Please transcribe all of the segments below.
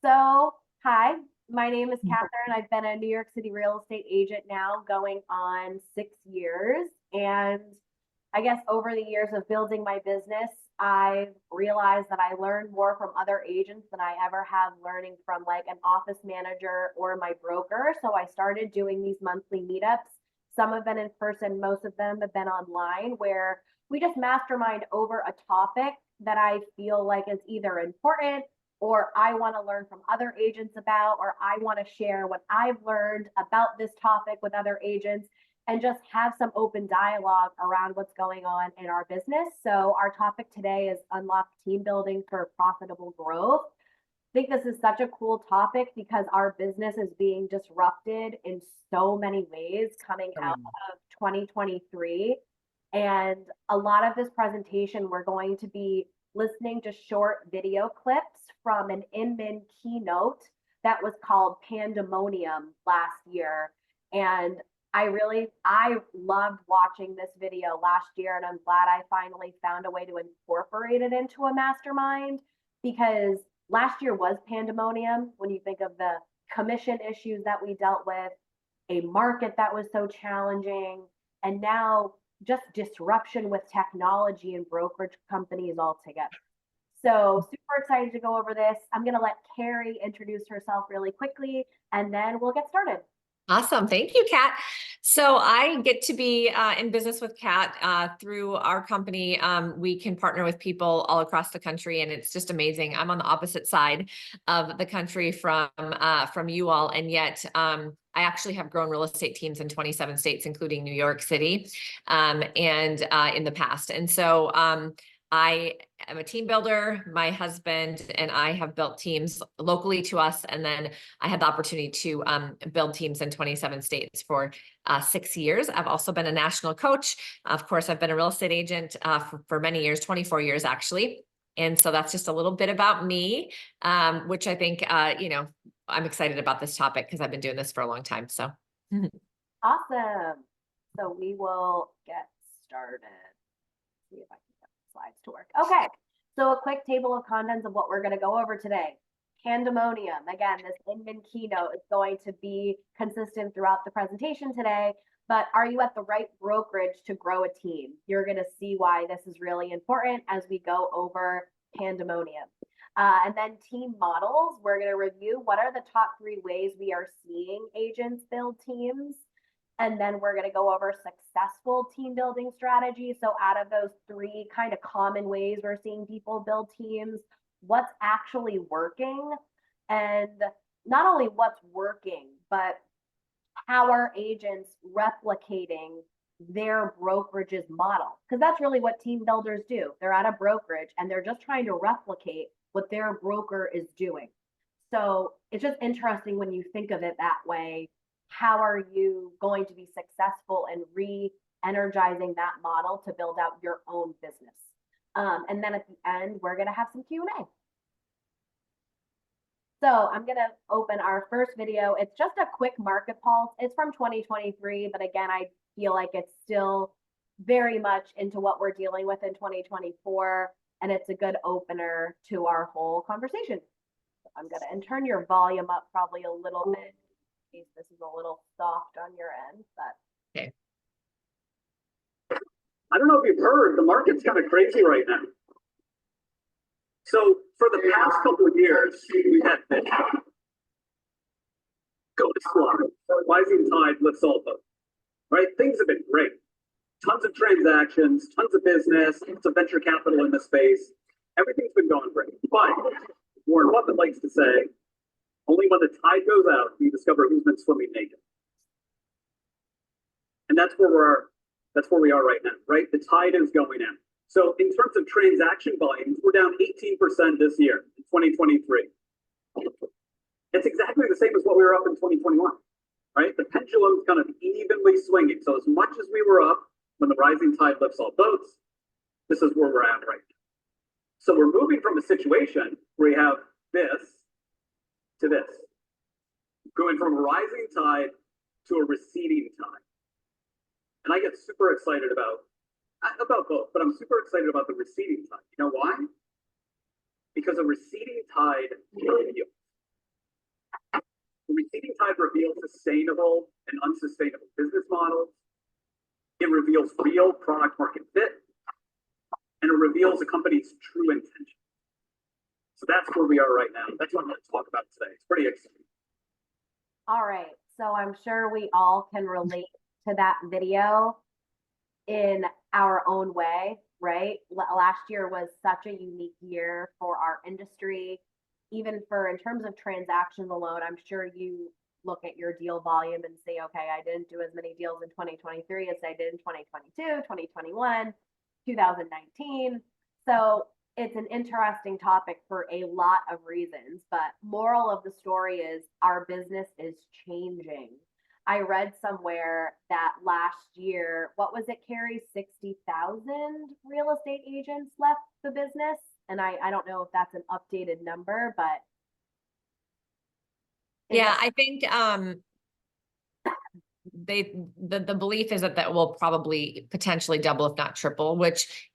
Hi, my name is Catherine. I've been a New York City real estate agent now going on 6 years. And I guess over the years of building my business, I've realized that I learn more from other agents than I ever have learning from like an office manager or my broker. So I started doing these monthly meetups. Some have been in person, most of them have been online, where we just mastermind over a topic that I feel like is either important or I want to learn from other agents about, or I want to share what I've learned about this topic with other agents and just have some open dialogue around what's going on in our business. So, our topic today is unlock team building for profitable growth. I think this is such a cool topic because our business is being disrupted in so many ways coming out of 2023. And a lot of this presentation, we're going to be listening to short video clips from an Inman keynote that was called Pandemonium last year. And I loved watching this video last year, and I'm glad I finally found a way to incorporate it into a mastermind because last year was pandemonium when you think of the commission issues that we dealt with, a market that was so challenging, and now just disruption with technology and brokerage companies altogether. So super excited to go over this. I'm going to let Carrie introduce herself really quickly, and then we'll get started. Awesome. Thank you, Kat. So I get to be in business with Kat through our company. We can partner with people all across the country, and it's just amazing. I'm on the opposite side of the country from you all, and yet I actually have grown real estate teams in 27 states, including New York City, and in the past. And so I am a team builder. My husband and I have built teams locally to us. And then I had the opportunity to build teams in 27 states for 6 years. I've also been a national coach. Of course, I've been a real estate agent for many years, 24 years, actually. And so that's just a little bit about me, which I think, I'm excited about this topic because I've been doing this for a long time. So. Awesome. So we will get started. See if I can get the slides to work. Okay. So a quick table of contents of what we're going to go over today. Pandemonium. Again, this Inman keynote is going to be consistent throughout the presentation today, but are you at the right brokerage to grow a team? You're going to see why this is really important as we go over pandemonium. And then team models, we're going to review what are the top 3 ways we are seeing agents build teams. And then we're going to go over successful team building strategies. So out of those 3 kind of common ways we're seeing people build teams, what's actually working, and not only what's working, but how are agents replicating their brokerage's model? Because that's really what team builders do. They're at a brokerage and they're just trying to replicate what their broker is doing. So it's just interesting when you think of it that way. How are you going to be successful in re-energizing that model to build out your own business? And then at the end, we're going to have some Q&A. So I'm going to open our first video. It's just a quick market pulse. It's from 2023, but again, I feel like it's still very much into what we're dealing with in 2024, and it's a good opener to our whole conversation. I'm going to turn your volume up probably a little bit in case this is a little soft on your end, but. Okay. I don't know if you've heard, the market's kind of crazy right now. So for the past couple of years, we've had this. Go to slide. Rising tide lifts all boats. Right? Things have been great. Tons of transactions, tons of business, tons of venture capital in the space. Everything's been going great. But Warren Buffett likes to say, only when the tide goes out, you discover who's been swimming naked. And that's where we are right now, right? The tide is going out. So in terms of transaction volumes, we're down 18% this year in 2023. It's exactly the same as what we were up in 2021, right? The pendulum's kind of evenly swinging. So as much as we were up when the rising tide lifts all boats, this is where we're at right now. So we're moving from a situation where we have this to this, going from a rising tide to a receding tide. And I get super excited about both, but I'm super excited about the receding tide. You know why? Because a receding tide yields. The receding tide reveals sustainable and unsustainable business models. It reveals real product market fit, and it reveals a company's true intention. So that's where we are right now. That's what I'm going to talk about today. It's pretty exciting. All right. So I'm sure we all can relate to that video in our own way, right? Last year was such a unique year for our industry. Even for in terms of transactions alone, I'm sure you look at your deal volume and say, okay, I didn't do as many deals in 2023 as I did in 2022, 2021, 2019. So it's an interesting topic for a lot of reasons, but moral of the story is our business is changing. I read somewhere that last year, what was it, Carrie? 60,000 real estate agents left the business. And I don't know if that's an updated number, but. Yeah, I think the belief is that that will probably potentially double, if not triple, which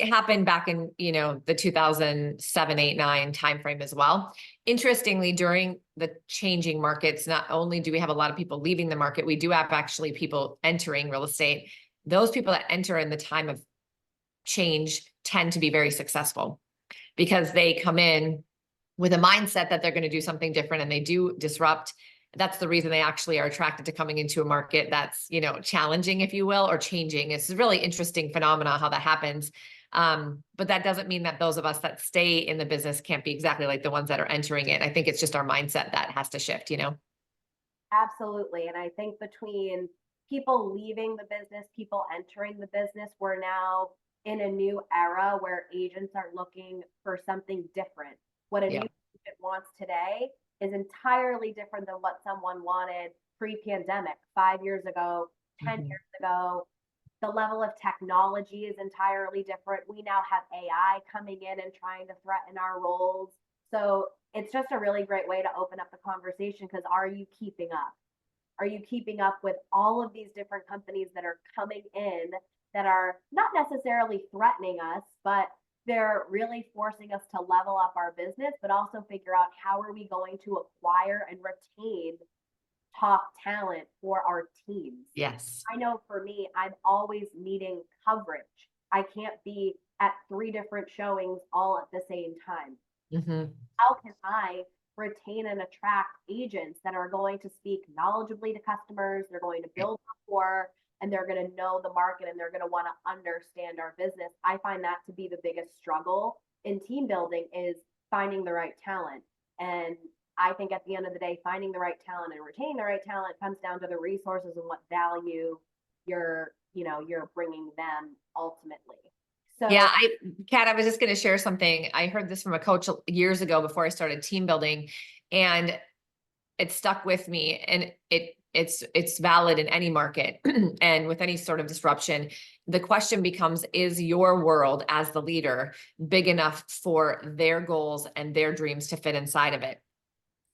happened back in, the 2007, 8, 9 timeframe as well. Interestingly, during the changing markets, not only do we have a lot of people leaving the market, we do have actually people entering real estate. Those people that enter in the time of change tend to be very successful because they come in with a mindset that they're going to do something different and they do disrupt. That's the reason they actually are attracted to coming into a market that's, challenging, if you will, or changing. It's a really interesting phenomena how that happens. But that doesn't mean that those of us that stay in the business can't be exactly like the ones that are entering it. I think it's just our mindset that has to shift, Absolutely. And I think between people leaving the business, people entering the business, we're now in a new era where agents are looking for something different. What a new agent wants today is entirely different than what someone wanted pre-pandemic, 5 years ago, 10 years ago. The level of technology is entirely different. We now have AI coming in and trying to threaten our roles. So it's just a really great way to open up the conversation because are you keeping up? Are you keeping up with all of these different companies that are coming in that are not necessarily threatening us, but they're really forcing us to level up our business, but also figure out how are we going to acquire and retain top talent for our teams. Yes. I know for me, I'm always needing coverage. I can't be at 3 different showings all at the same time. How can I retain and attract agents that are going to speak knowledgeably to customers? They're going to build rapport and they're going to know the market and they're going to want to understand our business. I find that to be the biggest struggle in team building is finding the right talent. And I think at the end of the day, finding the right talent and retaining the right talent comes down to the resources and what value you're bringing them ultimately. So yeah, Kat, I was just going to share something. I heard this from a coach years ago before I started team building, and it stuck with me. And it's valid in any market and with any sort of disruption. The question becomes, is your world as the leader big enough for their goals and their dreams to fit inside of it?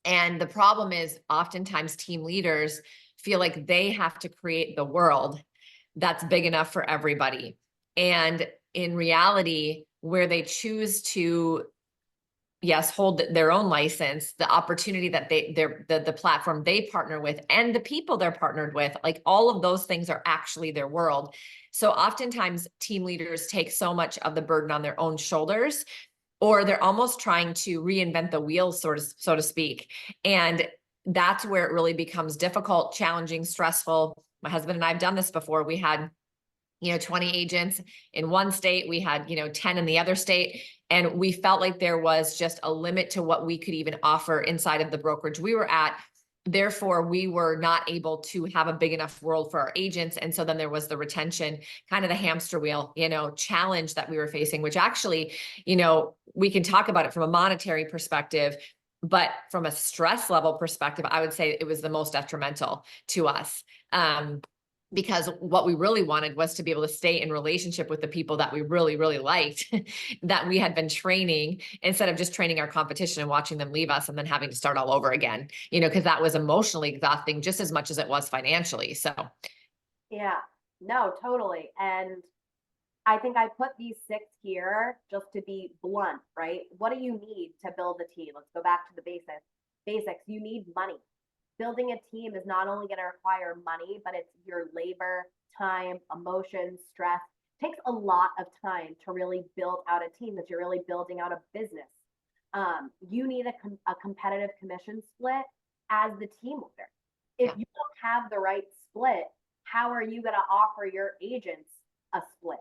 And the problem is oftentimes team leaders feel like they have to create the world that's big enough for everybody. And in reality, where they choose to, yes, hold their own license, the opportunity that the platform they partner with and the people they're partnered with, like all of those things are actually their world. So oftentimes team leaders take so much of the burden on their own shoulders, or they're almost trying to reinvent the wheel, so to speak. And that's where it really becomes difficult, challenging, stressful. My husband and I have done this before. We had 20 agents in one state. We had, 10 in the other state. And we felt like there was just a limit to what we could even offer inside of the brokerage we were at. Therefore, we were not able to have a big enough world for our agents. And so then there was the retention, kind of the hamster wheel, challenge that we were facing, which actually, we can talk about it from a monetary perspective, but from a stress level perspective, I would say it was the most detrimental to us. Because what we really wanted was to be able to stay in relationship with the people that we really, really liked, that we had been training, instead of just training our competition and watching them leave us and then having to start all over again, because that was emotionally exhausting just as much as it was financially. So. Yeah, no, totally. And I think I put these 6 here just to be blunt, right? What do you need to build a team? Let's go back to the basics. You need money. building a team is not only going to require money, but it's your labor, time, emotions, stress. It takes a lot of time to really build out a team, that you're really building out a business. You need a competitive commission split as the team leader. If Yeah. you don't have the right split, how are you going to offer your agents a split,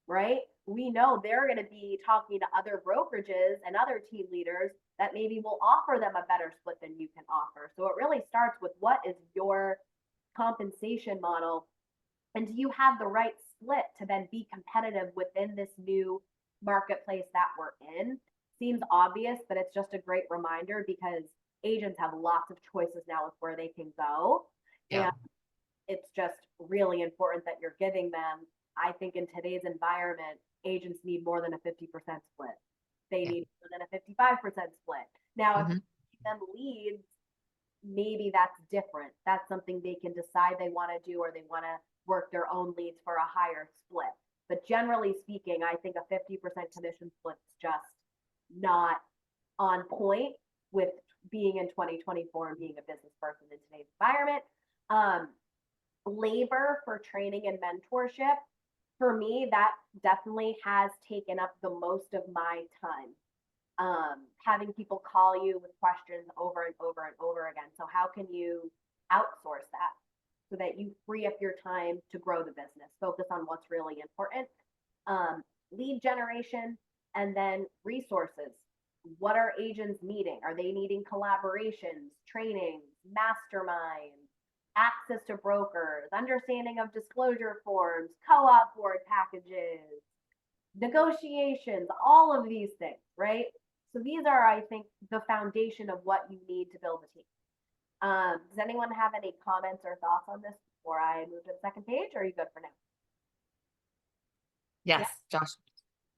right? We know they're going to be talking to other brokerages and other team leaders that maybe will offer them a better split than you can offer. So it really starts with, what is your compensation model? And do you have the right split to then be competitive within this new marketplace that we're in? Seems obvious, but it's just a great reminder, because agents have lots of choices now with where they can go. Yeah. And it's just really important that you're giving them, I think in today's environment, agents need more than a 50% split. They Yeah. need more than a 55% split. Now, if Mhm. you give them leads, maybe that's different. That's something they can decide they want to do, or they want to work their own leads for a higher split. But generally speaking, I think a 50% commission split is just not on point with being in 2024 and being a business person in today's environment. Labor for training and mentorship, for me, that definitely has taken up the most of my time. Having people call you with questions over and over and over again. So how can you outsource that so that you free up your time to grow the business, focus on what's really important? Lead generation, and then resources. What are agents needing? Are they needing collaborations, trainings, masterminds, access to brokers, understanding of disclosure forms, co-op board packages, negotiations, all of these things, right? So these are, I think, the foundation of what you need to build a team. Does anyone have any comments or thoughts on this before I move to the second page, or are you good for now? Yes, Josh.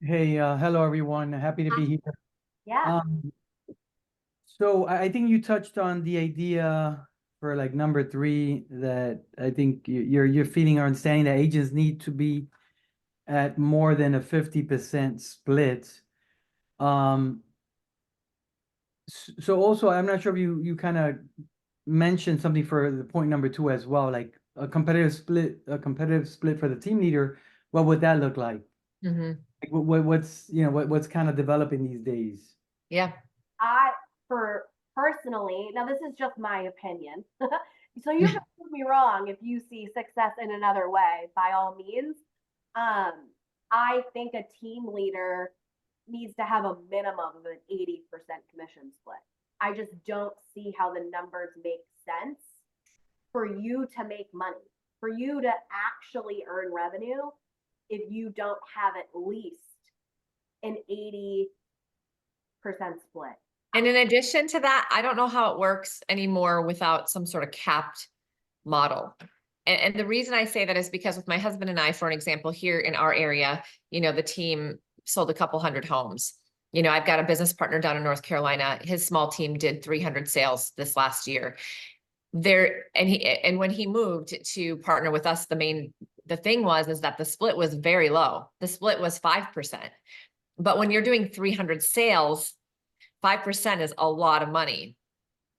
Hey, hello everyone. Happy to be here. Yeah. So I think you touched on the idea for like number 3, that I think you're feeling or understanding that agents need to be at more than a 50% split. So also, I'm not sure if you kind of mentioned something for the point number 2 as well, like a competitive split for the team leader. What would that look like? Mhm. Like what's kind of developing these days? Yeah. For personally, now this is just my opinion. So you can prove me wrong if you see success in another way, by all means. I think a team leader needs to have a minimum of an 80% commission split. I just don't see how the numbers make sense for you to make money, for you to actually earn revenue, if you don't have at least an 80% split. And in addition to that, I don't know how it works anymore without some sort of capped model. And the reason I say that is because with my husband and I, for an example, here in our area, the team sold a couple hundred homes. I've got a business partner down in North Carolina. His small team did 300 sales this last year. And when he moved to partner with us, the thing is that the split was very low. The split was 5%. But when you're doing 300 sales, 5% is a lot of money.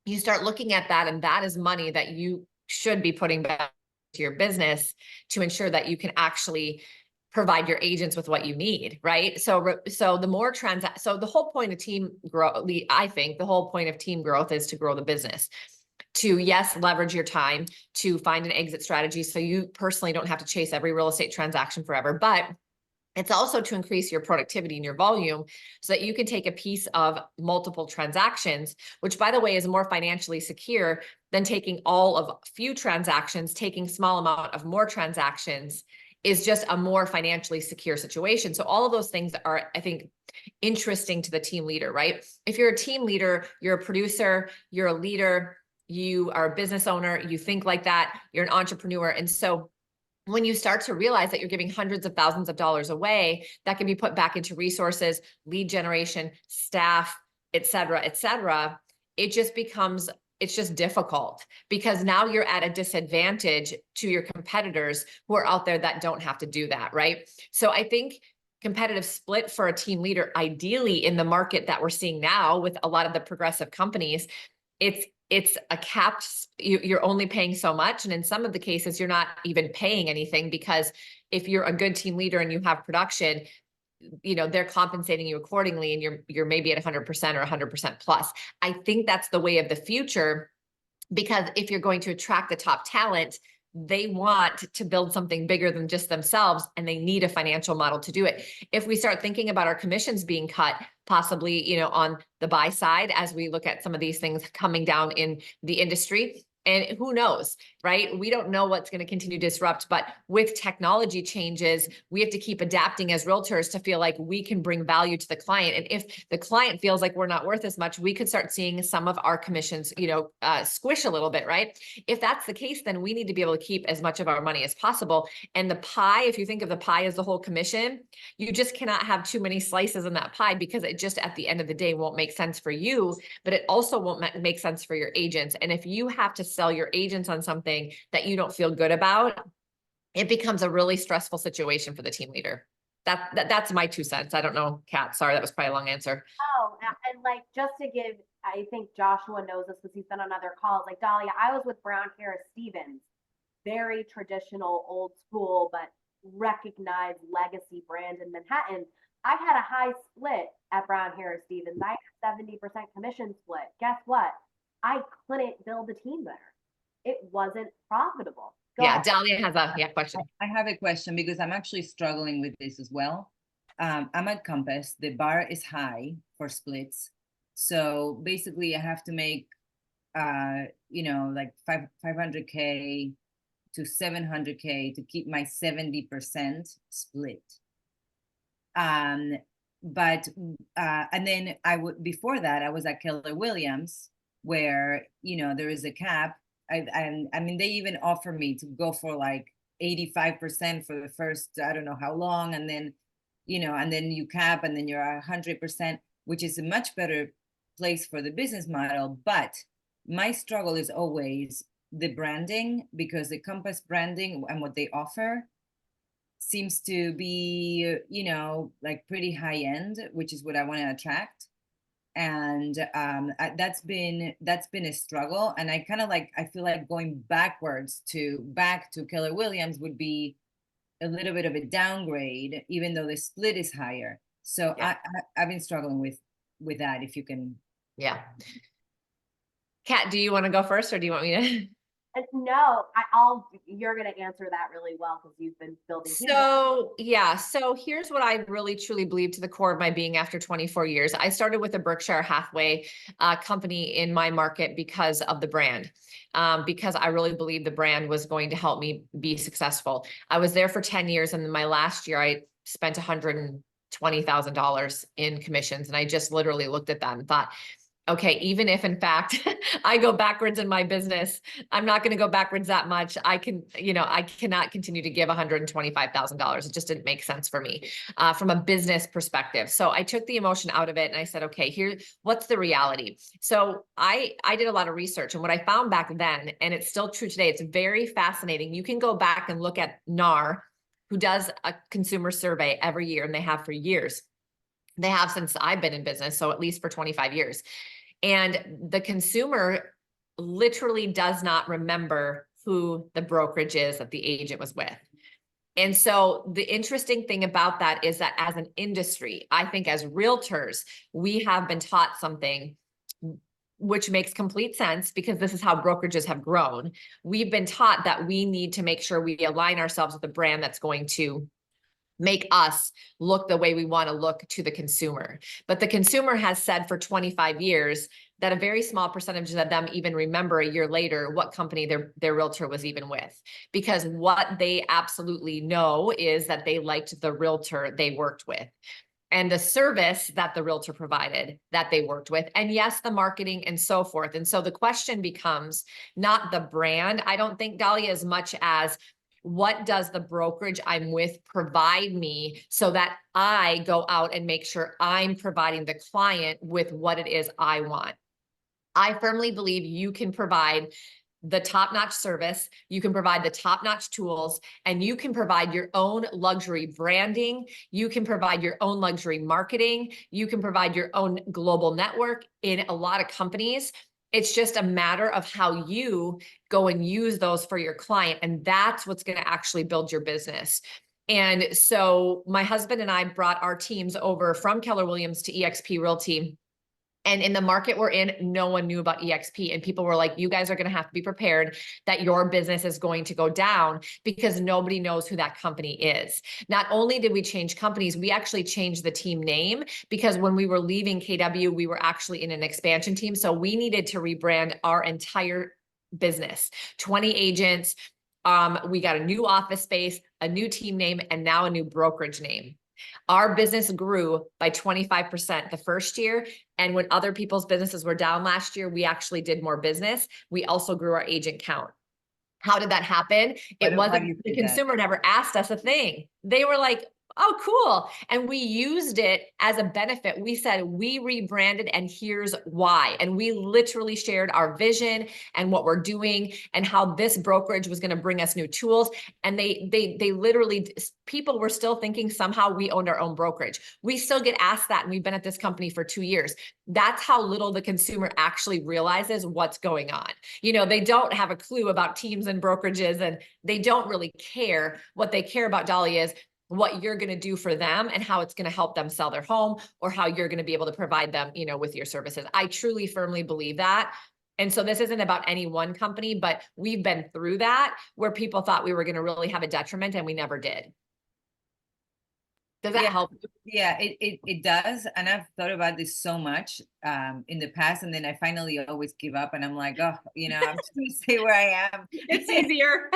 You start looking at that, and that is money that you should be putting back to your business to ensure that you can actually provide your agents with what you need, right? So the more so the whole point of team growth, I think the whole point of team growth is to grow the business, to, yes, leverage your time, to find an exit strategy so you personally don't have to chase every real estate transaction forever, but it's also to increase your productivity and your volume so that you can take a piece of multiple transactions, which, by the way, is more financially secure than taking all of few transactions. Taking small amount of more transactions is just a more financially secure situation. So all of those things are, I think, interesting to the team leader, right? If you're a team leader, you're a producer, you're a leader, you are a business owner, you think like that, you're an entrepreneur. And so when you start to realize that you're giving hundreds of thousands of dollars away, that can be put back into resources, lead generation, staff, et cetera, it's just difficult, because now you're at a disadvantage to your competitors who are out there that don't have to do that, right? So I think competitive split for a team leader, ideally in the market that we're seeing now with a lot of the progressive companies, it's a capped, you're only paying so much. And in some of the cases, you're not even paying anything, because if you're a good team leader and you have production, they're compensating you accordingly, and you're maybe at 100% or 100% plus. I think that's the way of the future, because if you're going to attract the top talent, they want to build something bigger than just themselves, and they need a financial model to do it. If we start thinking about our commissions being cut, possibly, on the buy side, as we look at some of these things coming down in the industry, and who knows, right? We don't know what's going to continue to disrupt, but with technology changes, we have to keep adapting as realtors to feel like we can bring value to the client. And if the client feels like we're not worth as much, we could start seeing some of our commissions, squish a little bit, right? If that's the case, then we need to be able to keep as much of our money as possible. And the pie, if you think of the pie as the whole commission, you just cannot have too many slices in that pie, because it just at the end of the day won't make sense for you, but it also won't make sense for your agents. And if you have to sell your agents on something that you don't feel good about, it becomes a really stressful situation for the team leader. That's my 2 cents. I don't know, Kat, sorry, that was probably a long answer. Oh, and like, just to give, I think Joshua knows this because he's been on other calls. Like, Dahlia, I was with Brown Harris Stevens, very traditional, old school, but recognized legacy brand in Manhattan. I had a high split at Brown Harris Stevens. I had 70% commission split. Guess what? I couldn't build a team there. It wasn't profitable. Go ahead. Dahlia has a question. I have a question, because I'm actually struggling with this as well. I'm at Compass. The bar is high for splits. So basically I have to make, like 500K to 700K to keep my 70% split. And then before that, I was at Keller Williams, where, there is a cap. I mean, they even offer me to go for like 85% for the first, I don't know how long. And then, and then you cap, and then you're 100%, which is a much better place for the business model. But my struggle is always the branding, because the Compass branding and what they offer seems to be, like pretty high end, which is what I want to attract. And that's been a struggle. And I feel like going back to Keller Williams would be a little bit of a downgrade, even though the split is higher. So yeah. I've been struggling with that, if you can. Yeah. Kat, do you want to go first, or do you want me to? No, you're going to answer that really well, because you've been building. So here's what I really truly believe to the core of my being after 24 years. I started with a Berkshire Hathaway company in my market because of the brand, because I really believed the brand was going to help me be successful. I was there for 10 years. And in my last year, I spent $120,000 in commissions. And I just literally looked at that and thought, okay, even if in fact I go backwards in my business, I'm not going to go backwards that much. I cannot continue to give $125,000. It just didn't make sense for me from a business perspective. So I took the emotion out of it, and I said, okay, what's the reality? So I did a lot of research, and what I found back then, and it's still true today, it's very fascinating. You can go back and look at NAR, who does a consumer survey every year, and they have for years. They have since I've been in business, so at least for 25 years. And the consumer literally does not remember who the brokerage is that the agent was with. And so the interesting thing about that is that as an industry, I think as realtors, we have been taught something which makes complete sense, because this is how brokerages have grown. We've been taught that we need to make sure we align ourselves with a brand that's going to make us look the way we want to look to the consumer. But the consumer has said for 25 years that a very small percentage of them even remember a year later what company their realtor was even with, because what they absolutely know is that they liked the realtor they worked with and the service that the realtor provided that they worked with. And yes, the marketing and so forth. And so the question becomes not the brand, I don't think, Dahlia, as much as what does the brokerage I'm with provide me so that I go out and make sure I'm providing the client with what it is I want. I firmly believe you can provide the top-notch service, you can provide the top-notch tools, and you can provide your own luxury branding, you can provide your own luxury marketing, you can provide your own global network in a lot of companies. It's just a matter of how you go and use those for your client. And that's what's going to actually build your business. And so my husband and I brought our teams over from Keller Williams to eXp Realty. And in the market we're in, no one knew about eXp. And people were like, you guys are going to have to be prepared that your business is going to go down because nobody knows who that company is. Not only did we change companies, we actually changed the team name because when we were leaving KW, we were actually in an expansion team. So we needed to rebrand our entire business, 20 agents. We got a new office space, a new team name, and now a new brokerage name. Our business grew by 25% the first year. And when other people's businesses were down last year, we actually did more business. We also grew our agent count. How did that happen? It wasn't, the consumer never asked us a thing. They were like, oh, cool. And we used it as a benefit. We said, we rebranded and here's why. And we literally shared our vision and what we're doing and how this brokerage was going to bring us new tools. And they literally, people were still thinking somehow we owned our own brokerage. We still get asked that. And we've been at this company for 2 years. That's how little the consumer actually realizes what's going on. You know, they don't have a clue about teams and brokerages, and they don't really care. What they care about, Dolly, is what you're going to do for them and how it's going to help them sell their home, or how you're going to be able to provide them, you know, with your services. I truly firmly believe that. And so this isn't about any one company, but we've been through that where people thought we were going to really have a detriment and we never did. Does that help? Yeah, it does. And I've thought about this so much in the past, and then I finally always give up and I'm like, oh, you know, I'm just going to stay where I am. It's easier.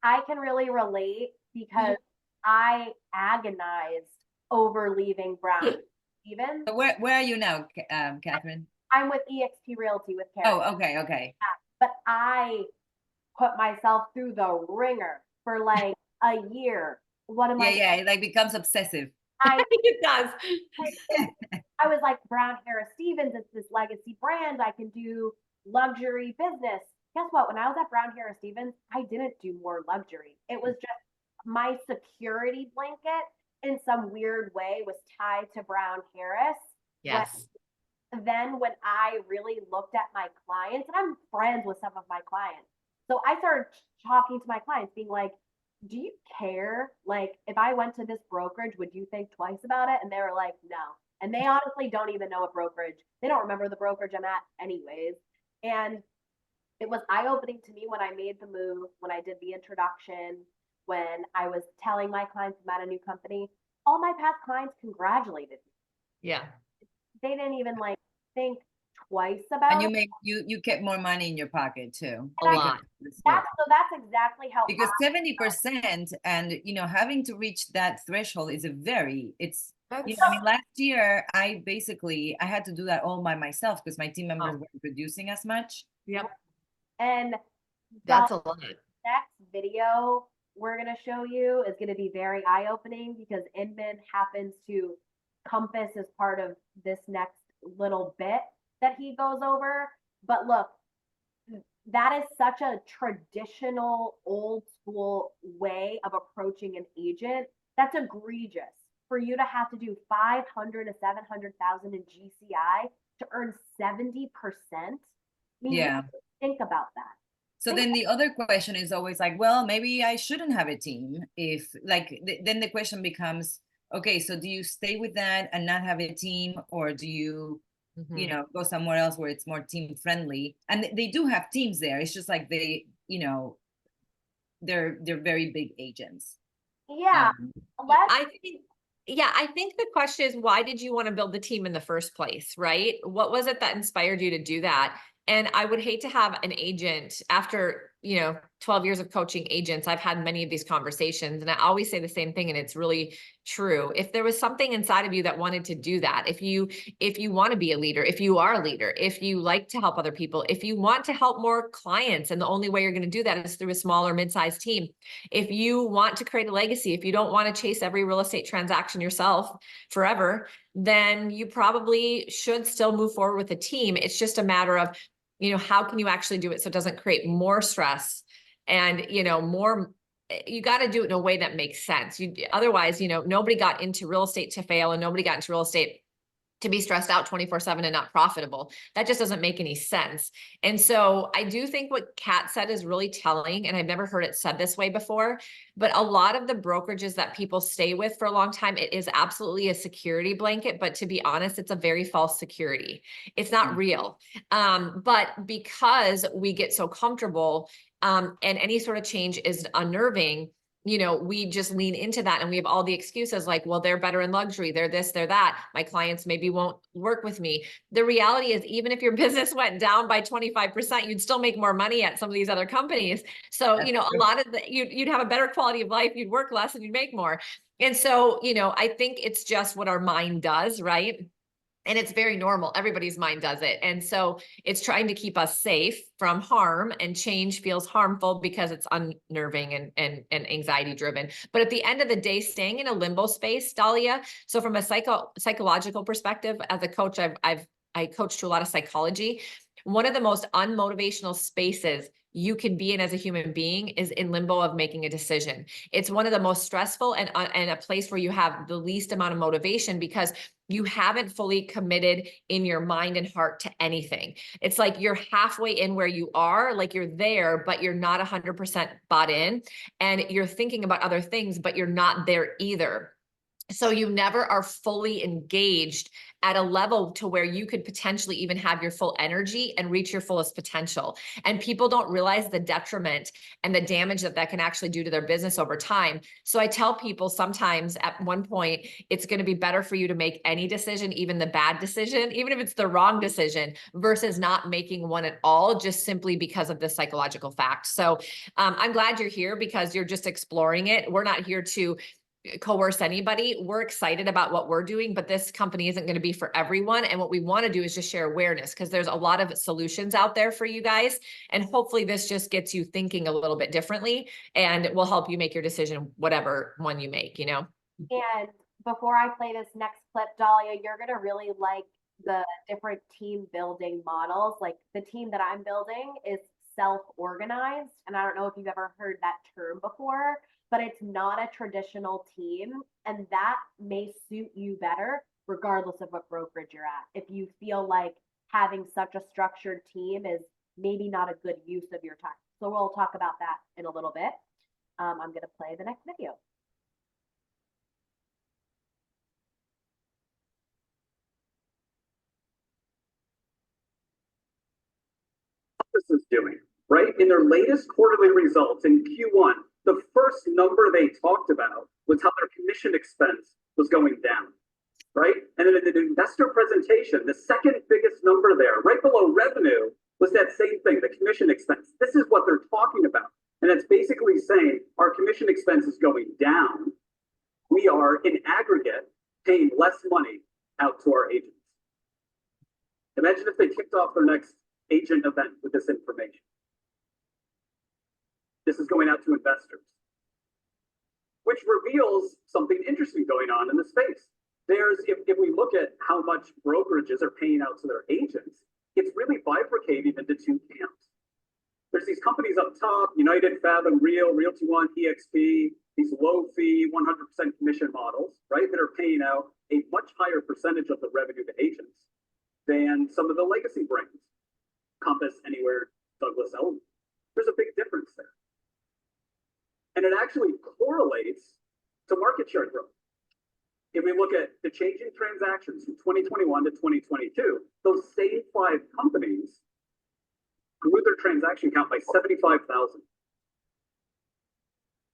I can really relate because I agonized over leaving Brown Stevens. So where are you now, Catherine? I'm with eXp Realty with Karen. Oh, okay. But I put myself through the ringer for like a year. What am I? Yeah, it like becomes obsessive. It does. I was like, Brown Harris Stevens, it's this legacy brand. I can do luxury business. Guess what? When I was at Brown Harris Stevens, I didn't do more luxury. It was just my security blanket in some weird way was tied to Brown Harris. Yes. Then when I really looked at my clients, and I'm friends with some of my clients. So I started talking to my clients being like, do you care? Like, if I went to this brokerage, would you think twice about it? And they were like, no. And they honestly don't even know a brokerage. They don't remember the brokerage I'm at anyways. And it was eye-opening to me when I made the move, when I did the introduction, when I was telling my clients I'm at a new company. All my past clients congratulated me. Yeah. They didn't even like think twice about And it. you kept more money in your pocket too. A lot. That's exactly how Because 70%, and you know, having to reach that threshold is I mean, last year I had to do that all by myself because my team members weren't producing as much. Yep. And That's a lot. Next video we're going to show you is going to be very eye-opening because Inman happens to compass as part of this next little bit that he goes over. But look, that is such a traditional old school way of approaching an agent. That's egregious for you to have to do 500 to 700,000 in GCI to earn 70%. Yeah. Think about that. So then the other question is always like, well, maybe I shouldn't have a team. If like, then the question becomes, okay, so do you stay with that and not have a team, or do you, you know, go somewhere else where it's more team friendly? And they do have teams there. It's just like they, you know, they're very big agents. Yeah. I think the question is, why did you want to build the team in the first place, right? What was it that inspired you to do that? And I would hate to have an agent after, 12 years of coaching agents. I've had many of these conversations, and I always say the same thing. And it's really true. If there was something inside of you that wanted to do that, if you want to be a leader, if you are a leader, if you like to help other people, if you want to help more clients, and the only way you're going to do that is through a small or mid-sized team. If you want to create a legacy, if you don't want to chase every real estate transaction yourself forever, then you probably should still move forward with a team. It's just a matter of, how can you actually do it so it doesn't create more stress and, more, you got to do it in a way that makes sense. Otherwise, nobody got into real estate to fail, and nobody got into real estate to be stressed out 24/7 and not profitable. That just doesn't make any sense. And so I do think what Kat said is really telling, and I've never heard it said this way before, but a lot of the brokerages that people stay with for a long time, it is absolutely a security blanket, but to be honest, it's a very false security. It's not real. But because we get so comfortable, and any sort of change is unnerving, you know, we just lean into that and we have all the excuses like, well, they're better in luxury. They're this, they're that. My clients maybe won't work with me. The reality is, even if your business went down by 25%, you'd still make more money at some of these other companies. So, you know, a lot of the, you'd have a better quality of life, you'd work less and you'd make more. And so, you know, I think it's just what our mind does, right? And it's very normal. Everybody's mind does it. And so it's trying to keep us safe from harm, and change feels harmful because it's unnerving and anxiety driven. But at the end of the day, staying in a limbo space, Dahlia. So from a psychological perspective, as a coach, I coach to a lot of psychology. One of the most unmotivational spaces you can be in as a human being is in limbo of making a decision. It's one of the most stressful and a place where you have the least amount of motivation, because you haven't fully committed in your mind and heart to anything. It's like you're halfway in where you are, like you're there, but you're not 100% bought in, and you're thinking about other things, but you're not there either. So you never are fully engaged at a level to where you could potentially even have your full energy and reach your fullest potential. And people don't realize the detriment and the damage that that can actually do to their business over time. So I tell people sometimes at one point, it's going to be better for you to make any decision, even the bad decision, even if it's the wrong decision, versus not making one at all, just simply because of the psychological fact. So I'm glad you're here, because you're just exploring it. We're not here to coerce anybody. We're excited about what we're doing, but this company isn't going to be for everyone. And what we want to do is just share awareness, because there's a lot of solutions out there for you guys. And hopefully this just gets you thinking a little bit differently, and will help you make your decision, whatever one you make, you know? And before I play this next clip, Dahlia, you're going to really like the different team building models. Like the team that I'm building is self-organized. And I don't know if you've ever heard that term before, but it's not a traditional team. And that may suit you better regardless of what brokerage you're at. If you feel like having such a structured team is maybe not a good use of your time. So we'll talk about that in a little bit. I'm going to play the next video. This is doing, right? In their latest quarterly results in Q1, the first number they talked about was how their commission expense was going down, right? And then in the investor presentation, the second biggest number there, right below revenue, was that same thing, the commission expense. This is what they're talking about. And it's basically saying our commission expense is going down. We are, in aggregate, paying less money out to our agents. Imagine if they kicked off their next agent event with this information. This is going out to investors, which reveals something interesting going on in the space. If we look at how much brokerages are paying out to their agents, it's really bifurcated into two camps. There's these companies up top, United, Fathom, Real, Realty One, EXP, these low fee, 100% commission models, right, that are paying out a much higher percentage of the revenue to agents than some of the legacy brands. Compass, Anywhere, Douglas Elliman. There's a big difference there. And it actually correlates to market share growth. If we look at the changing transactions from 2021 to 2022, those same 5 companies grew their transaction count by 75,000.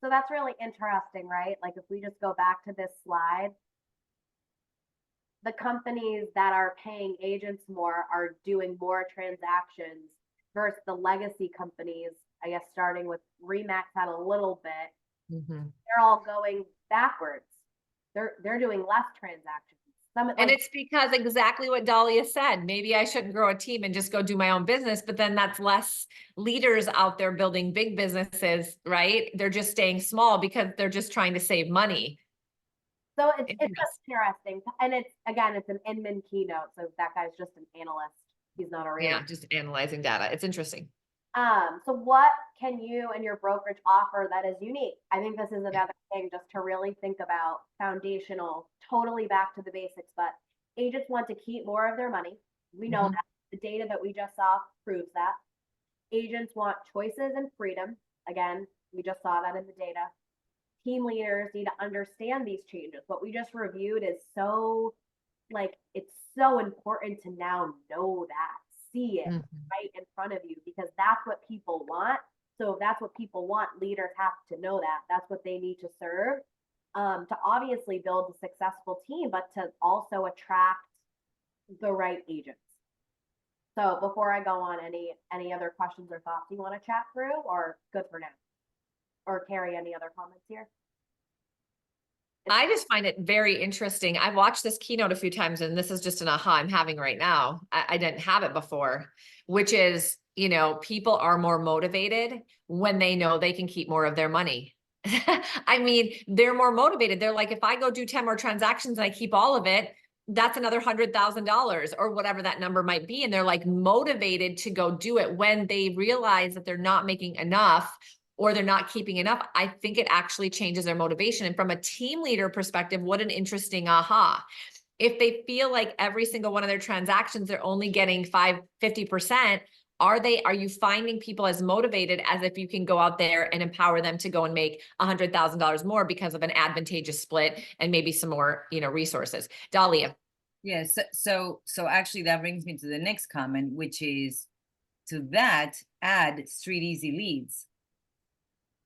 So that's really interesting, right? Like if we just go back to this slide, the companies that are paying agents more are doing more transactions versus the legacy companies, I guess starting with RE/MAX had a little bit, they're all going backwards. They're doing less transactions. And it's because exactly what Dahlia said, maybe I shouldn't grow a team and just go do my own business, but then that's less leaders out there building big businesses, right? They're just staying small because they're just trying to save money. So it's just interesting. And it's an Inman keynote. So that guy's just an analyst. He's not a real. Yeah, just analyzing data. It's interesting. So what can you and your brokerage offer that is unique? I think this is another thing just to really think about, foundational, totally back to the basics, but Agents want to keep more of their money. We know Mhm. that. The data that we just saw proves that. Agents want choices and freedom. Again, we just saw that in the data. Team leaders need to understand these changes. What we just reviewed is so, like, it's so important to now know that, see it Mhm. right in front of you, because that's what people want. So if that's what people want, leaders have to know that. That's what they need to serve, to obviously build a successful team, but to also attract the right agents. So before I go on, any other questions or thoughts you want to chat through, or good for now? Or Carrie, any other comments here? I just find it very interesting. I've watched this keynote a few times, and this is just an aha I'm having right now. I didn't have it before, which is, you know, people are more motivated when they know they can keep more of their money. I mean, they're more motivated. They're like, if I go do 10 more transactions and I keep all of it, that's another $100,000 or whatever that number might be. And they're like motivated to go do it when they realize that they're not making enough or they're not keeping enough. I think it actually changes their motivation. And from a team leader perspective, what an interesting aha. If they feel like every single one of their transactions, they're only getting 50%, are you finding people as motivated as if you can go out there and empower them to go and make $100,000 more because of an advantageous split and maybe some more, you know, resources? Dahlia. Yes. So actually that brings me to the next comment, which is to that add Street Easy leads,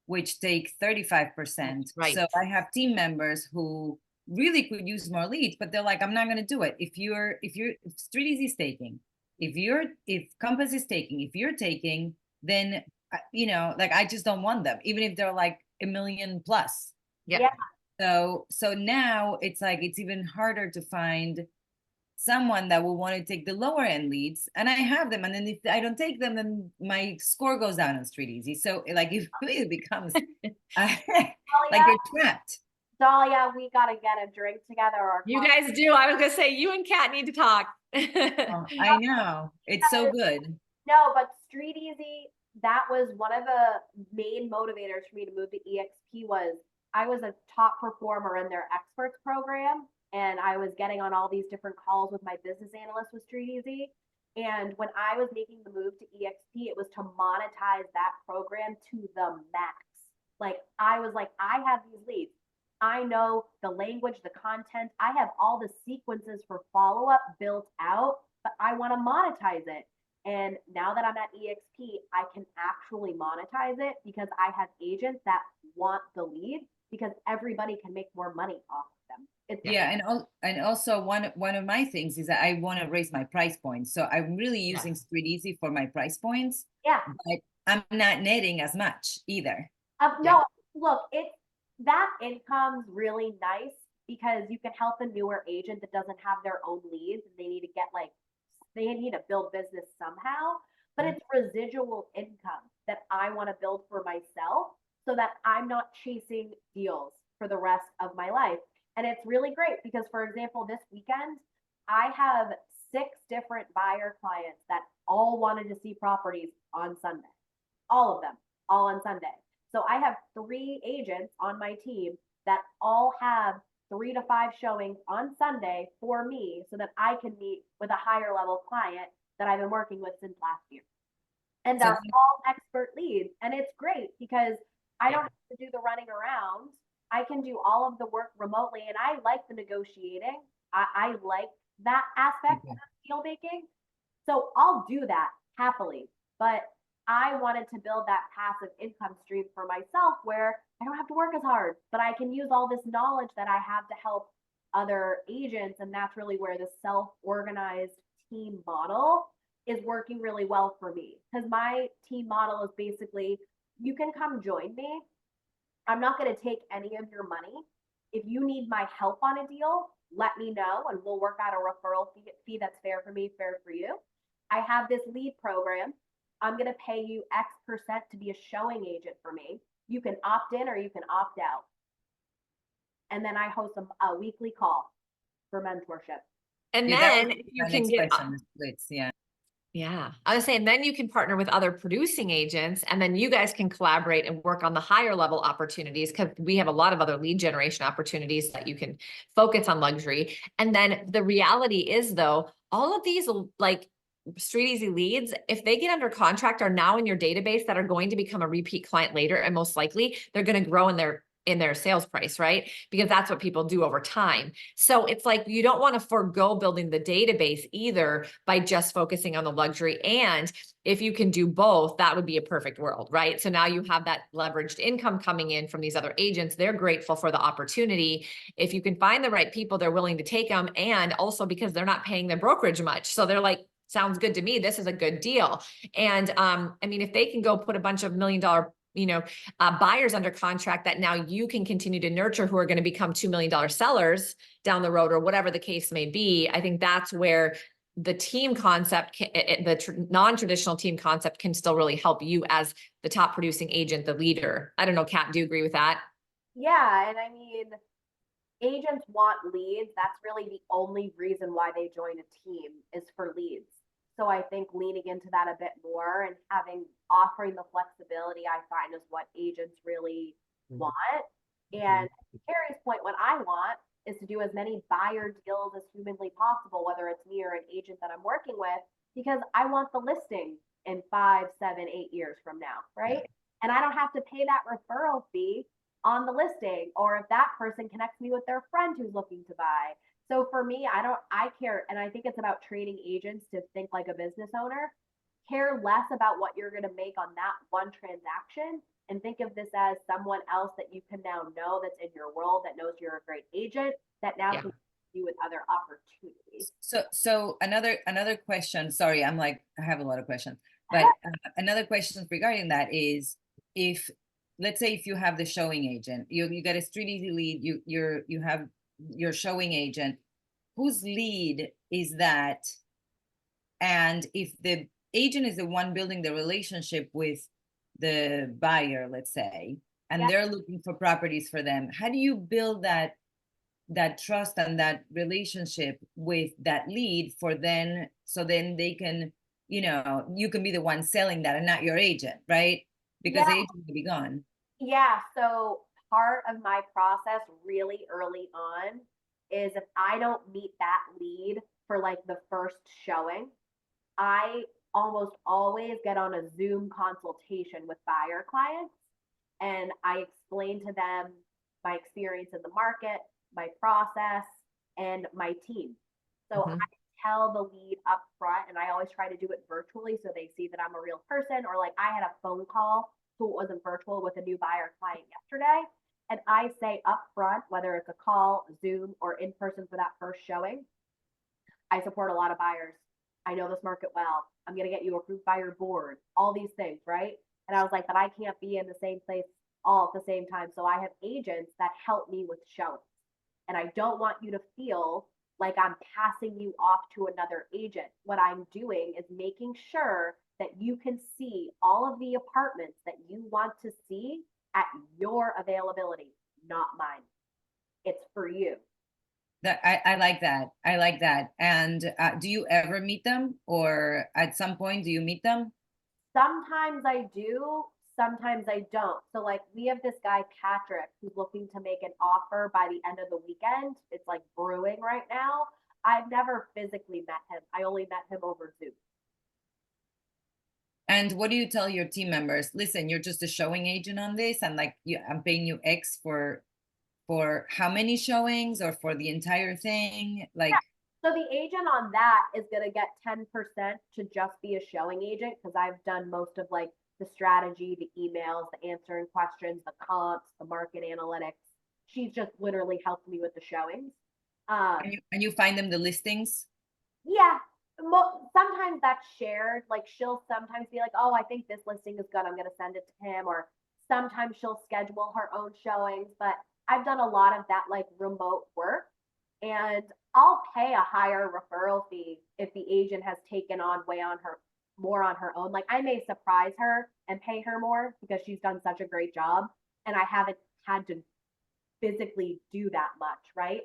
which take 35%. Right. So I have team members who really could use more leads, but they're like, I'm not going to do it. If Street Easy is taking, if Compass is taking, if you're taking, then, you know, like, I just don't want them, even if they're like $1 million plus. Yeah. Yeah. So now it's like, it's even harder to find someone that will want to take the lower end leads, and I have them, and then if I don't take them, then my score goes down on Street Easy. So like it becomes like you're trapped. Dahlia, we gotta get a drink together, or You guys do. I was gonna say you and Kat need to talk. I know, it's so good. No, but Street Easy, that was one of the main motivators for me to move to EXP. Was I was a top performer in their experts program, and I was getting on all these different calls with my business analyst with Street Easy. And when I was making the move to EXP, it was to monetize that program to the max. Like, I was like, I have these leads. I know the language, the content. I have all the sequences for follow up built out, but I want to monetize it. And now that I'm at EXP, I can actually monetize it because I have agents that want the lead, because everybody can make more money off of them. Yeah, and also one of my things is that I want to raise my price points. So I'm really using Street Easy for my price points. Yeah. But I'm not netting as much either. No, look, that income's really nice because you can help a newer agent that doesn't have their own leads, and they need to build business somehow. But it's residual income that I want to build for myself so that I'm not chasing deals for the rest of my life. And it's really great because, for example, this weekend, I have 6 different buyer clients that all wanted to see properties on Sunday. All of them, all on Sunday. So I have 3 agents on my team that all have 3 to 5 showings on Sunday for me so that I can meet with a higher level client that I've been working with since last year. And they're all expert leads. And it's great because I don't have to do the running around. I can do all of the work remotely, and I like the negotiating. I like that aspect of deal making. So I'll do that happily. But I wanted to build that passive income stream for myself where I don't have to work as hard, but I can use all this knowledge that I have to help other agents. And that's really where the self-organized team model is working really well for me, because my team model is basically, you can come join me. I'm not going to take any of your money. If you need my help on a deal, let me know and we'll work out a referral fee that's fair for me, fair for you. I have this lead program. I'm going to pay you X% to be a showing agent for me. You can opt in or you can opt out. And then I host a weekly call for mentorship. And Yeah, that then was you my can next get question, the splits, yeah. Yeah, I was saying then you can partner with other producing agents and then you guys can collaborate and work on the higher level opportunities because we have a lot of other lead generation opportunities that you can focus on luxury. And then the reality is though, all of these like Street Easy leads, if they get under contract, are now in your database that are going to become a repeat client later, and most likely they're going to grow in their sales price, right? Because that's what people do over time. So it's like you don't want to forego building the database either by just focusing on the luxury. And if you can do both, that would be a perfect world, right? So now you have that leveraged income coming in from these other agents. They're grateful for the opportunity. If you can find the right people, they're willing to take them. And also because they're not paying their brokerage much. So they're like, sounds good to me. This is a good deal. And I mean, if they can go put a bunch of $1 million, buyers under contract that now you can continue to nurture who are going to become $2 million sellers down the road or whatever the case may be. I think that's where the team concept, the non-traditional team concept can still really help you as the top producing agent, the leader. I don't know, Kat, do you agree with that? Yeah, and I mean, agents want leads. That's really the only reason why they join a team is for leads. So I think leaning into that a bit more and offering the flexibility I find is what agents really want. And Carrie's point, what I want is to do as many buyer deals as humanly possible, whether it's me or an agent that I'm working with, because I want the listing in 5, 7, 8 years from now, right? And I don't have to pay that referral fee on the listing, or if that person connects me with their friend who's looking to buy. So for me, I care, and I think it's about training agents to think like a business owner, care less about what you're going to make on that one transaction, and think of this as someone else that you can now know that's in your world, that knows you're a great agent, that now Yeah. can you with other opportunities. So another question. Sorry, I have a lot of questions, but another question regarding that is, if let's say if you have the showing agent, you got a Street Easy lead, you have your showing agent, whose lead is that? And if the agent is the one building the relationship with the buyer, let's say, and they're looking for properties for them, how do you build that trust and that relationship with that lead so then they can, you can be the one selling that and not your agent, right? Because the agent will be gone. Yeah, so part of my process really early on is if I don't meet that lead for like the first showing, I almost always get on a Zoom consultation with buyer clients and I explain to them my experience in the market, my process, and my team. So I tell the lead up front, and I always try to do it virtually so they see that I'm a real person. Or like I had a phone call, so it wasn't virtual, with a new buyer client yesterday. And I say up front, whether it's a call, Zoom, or in person for that first showing, I support a lot of buyers. I know this market well. I'm going to get you approved by your board, all these things, right? And I was like, but I can't be in the same place all at the same time. So I have agents that help me with showings. And I don't want you to feel like I'm passing you off to another agent. What I'm doing is making sure that you can see all of the apartments that you want to see at your availability, not mine. It's for you. I like that. I like that. And do you ever meet them, or at some point do you meet them? Sometimes I do, sometimes I don't. So like we have this guy, Patrick, who's looking to make an offer by the end of the weekend. It's like brewing right now. I've never physically met him. I only met him over Zoom. And what do you tell your team members? Listen, you're just a showing agent on this, and like I'm paying you X for how many showings, or for the entire thing? Like, so the agent on that is going to get 10% to just be a showing agent, because I've done most of like the strategy, the emails, the answering questions, the comps, the market analytics. She's just literally helped me with the showings. and you find them the listings? Yeah, sometimes that's shared. Like she'll sometimes be like, oh, I think this listing is good, I'm going to send it to him. Or sometimes she'll schedule her own showings. But I've done a lot of that like remote work, and I'll pay a higher referral fee if the agent has taken on more on her own. Like I may surprise her and pay her more because she's done such a great job and I haven't had to physically do that much, right?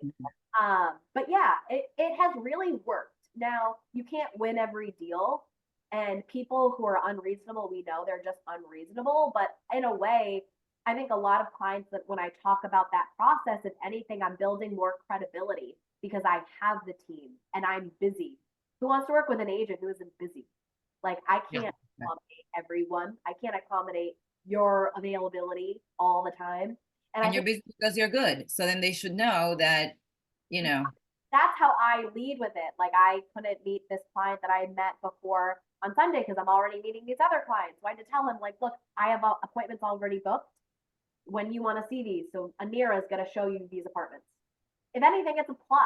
But yeah, it has really worked. Now you can't win every deal, And people who are unreasonable, we know they're just unreasonable. But in a way, I think a lot of clients that when I talk about that process, if anything, I'm building more credibility because I have the team and I'm busy. Who wants to work with an agent who isn't busy? Like I Yeah. can't accommodate everyone. I can't accommodate your availability all the time. And I And you're think busy because you're good. So then they should know that, you know, that's how I lead with it. Like I couldn't meet this client that I met before on Sunday because I'm already meeting these other clients. So I had to tell him like, look, I have appointments already booked. When you want to see these, so Anira is going to show you these apartments. If anything, it's a plus.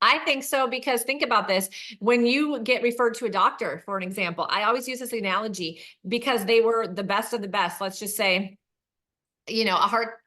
I think so, because think about this. When you get referred to a doctor, for an example, I always use this analogy because they were the best of the best. Let's just say, a heart,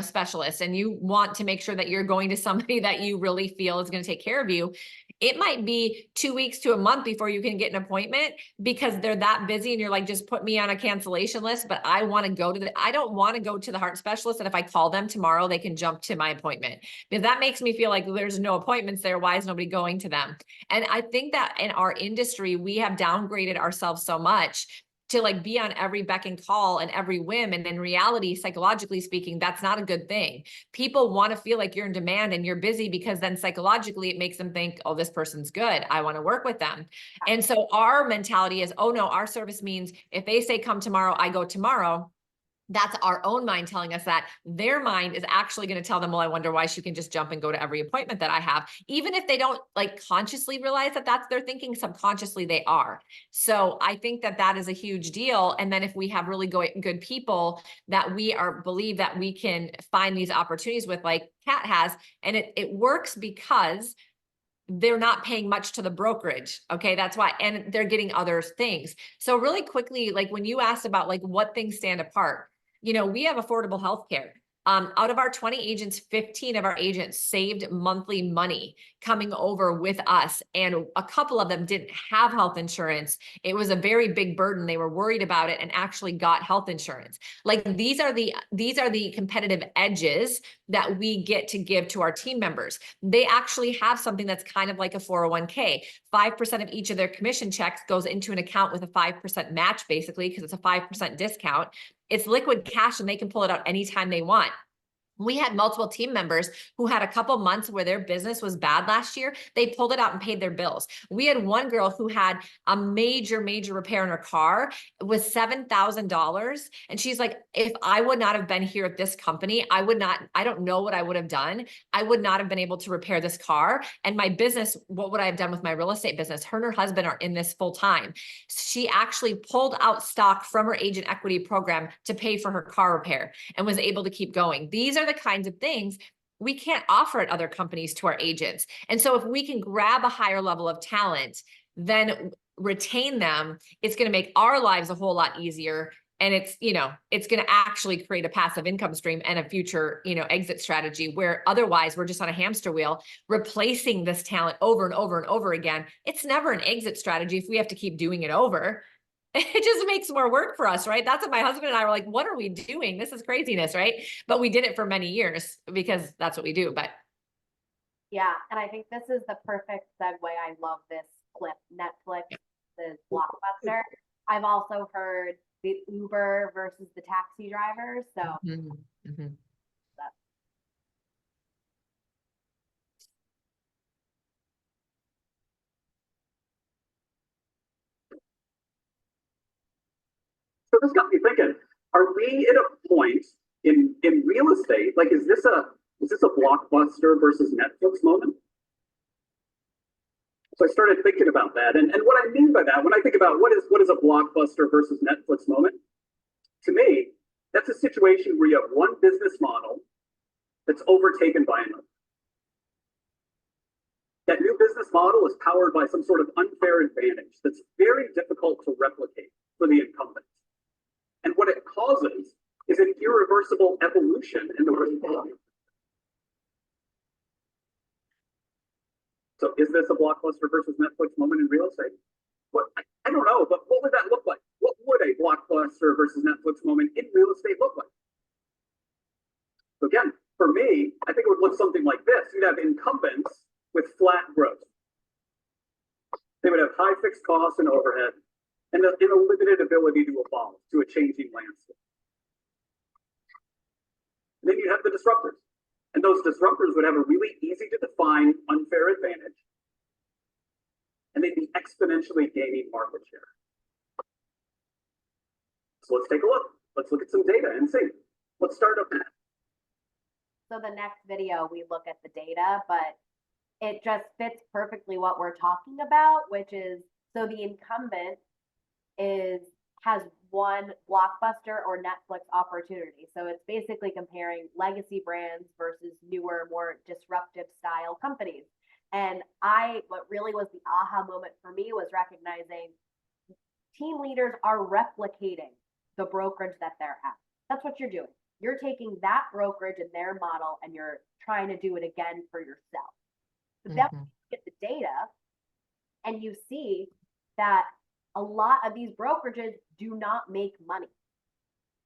specialist, and you want to make sure that you're going to somebody that you really feel is going to take care of you. It might be 2 weeks to a month before you can get an appointment because they're that busy and you're like, just put me on a cancellation list, but I want to go to I don't want to go to the heart specialist. And if I call them tomorrow, they can jump to my appointment, because that makes me feel like there's no appointments there. Why is nobody going to them? And I think that in our industry, we have downgraded ourselves so much to like be on every beck and call and every whim. And in reality, psychologically speaking, that's not a good thing. People want to feel like you're in demand and you're busy, because then psychologically it makes them think, oh, this person's good, I want to work with them. And so our mentality is, oh no, our service means if they say come tomorrow, I go tomorrow. That's our own mind telling us that. Their mind is actually going to tell them, well, I wonder why she can just jump and go to every appointment that I have. Even if they don't like consciously realize that that's their thinking, subconsciously they are. So I think that that is a huge deal. And then if we have really good people that we believe that we can find these opportunities with, like Kat has, and it works because they're not paying much to the brokerage. Okay. That's why, and they're getting other things. So really quickly, like when you asked about like what things stand apart, we have affordable healthcare. Out of our 20 agents, 15 of our agents saved monthly money coming over with us. And a couple of them didn't have health insurance. It was a very big burden. They were worried about it and actually got health insurance. Like these are the competitive edges that we get to give to our team members. They actually have something that's kind of like a 401k. 5% of each of their commission checks goes into an account with a 5% match, basically, because it's a 5% discount. It's liquid cash and they can pull it out anytime they want. We had multiple team members who had a couple months where their business was bad last year. They pulled it out and paid their bills. We had one girl who had a major repair in her car with $7,000. And she's like, if I would not have been here at this company, I don't know what I would have done. I would not have been able to repair this car. And my business, what would I have done with my real estate business? Her and her husband are in this full time. She actually pulled out stock from her agent equity program to pay for her car repair and was able to keep going. These are the kinds of things we can't offer at other companies to our agents. And so if we can grab a higher level of talent, then retain them, it's going to make our lives a whole lot easier. And it's going to actually create a passive income stream and a future, exit strategy, where otherwise we're just on a hamster wheel, replacing this talent over and over and over again. It's never an exit strategy if we have to keep doing it over. It just makes more work for us, right? That's what my husband and I were like, what are we doing? This is craziness, right? But we did it for many years because that's what we do. But Yeah, and I think this is the perfect segue. I love this clip. Netflix, the Blockbuster. I've also heard the Uber versus the taxi drivers. So So this got me thinking, are we at a point in real estate, like is this a Blockbuster versus Netflix moment? So I started thinking about that. And what I mean by that, when I think about what is a Blockbuster versus Netflix moment, to me, that's a situation where you have one business model that's overtaken by another. That new business model is powered by some sort of unfair advantage that's very difficult to replicate for the incumbents. And what it causes is an irreversible evolution in the way. So is this a Blockbuster versus Netflix moment in real estate? What I don't know, but what would that look like? What would a Blockbuster versus Netflix moment in real estate look like? So again, for me, I think it would look something like this. You'd have incumbents with flat growth. They would have high fixed costs and overhead, and a limited ability to evolve to a changing landscape. And then you have the disruptors. And those disruptors would have a really easy to define unfair advantage. And they'd be exponentially gaining market share. So let's take a look. Let's look at some data and see. Let's start up now. So the next video, we look at the data, but it just fits perfectly what we're talking about, which is, so the incumbent has one blockbuster or Netflix opportunity. So it's basically comparing legacy brands versus newer, more disruptive style companies. And what really was the aha moment for me was recognizing team leaders are replicating the brokerage that they're at. That's what you're doing. You're taking that brokerage and their model and you're trying to do it again for yourself. But then you get the data and you see that a lot of these brokerages do not make money.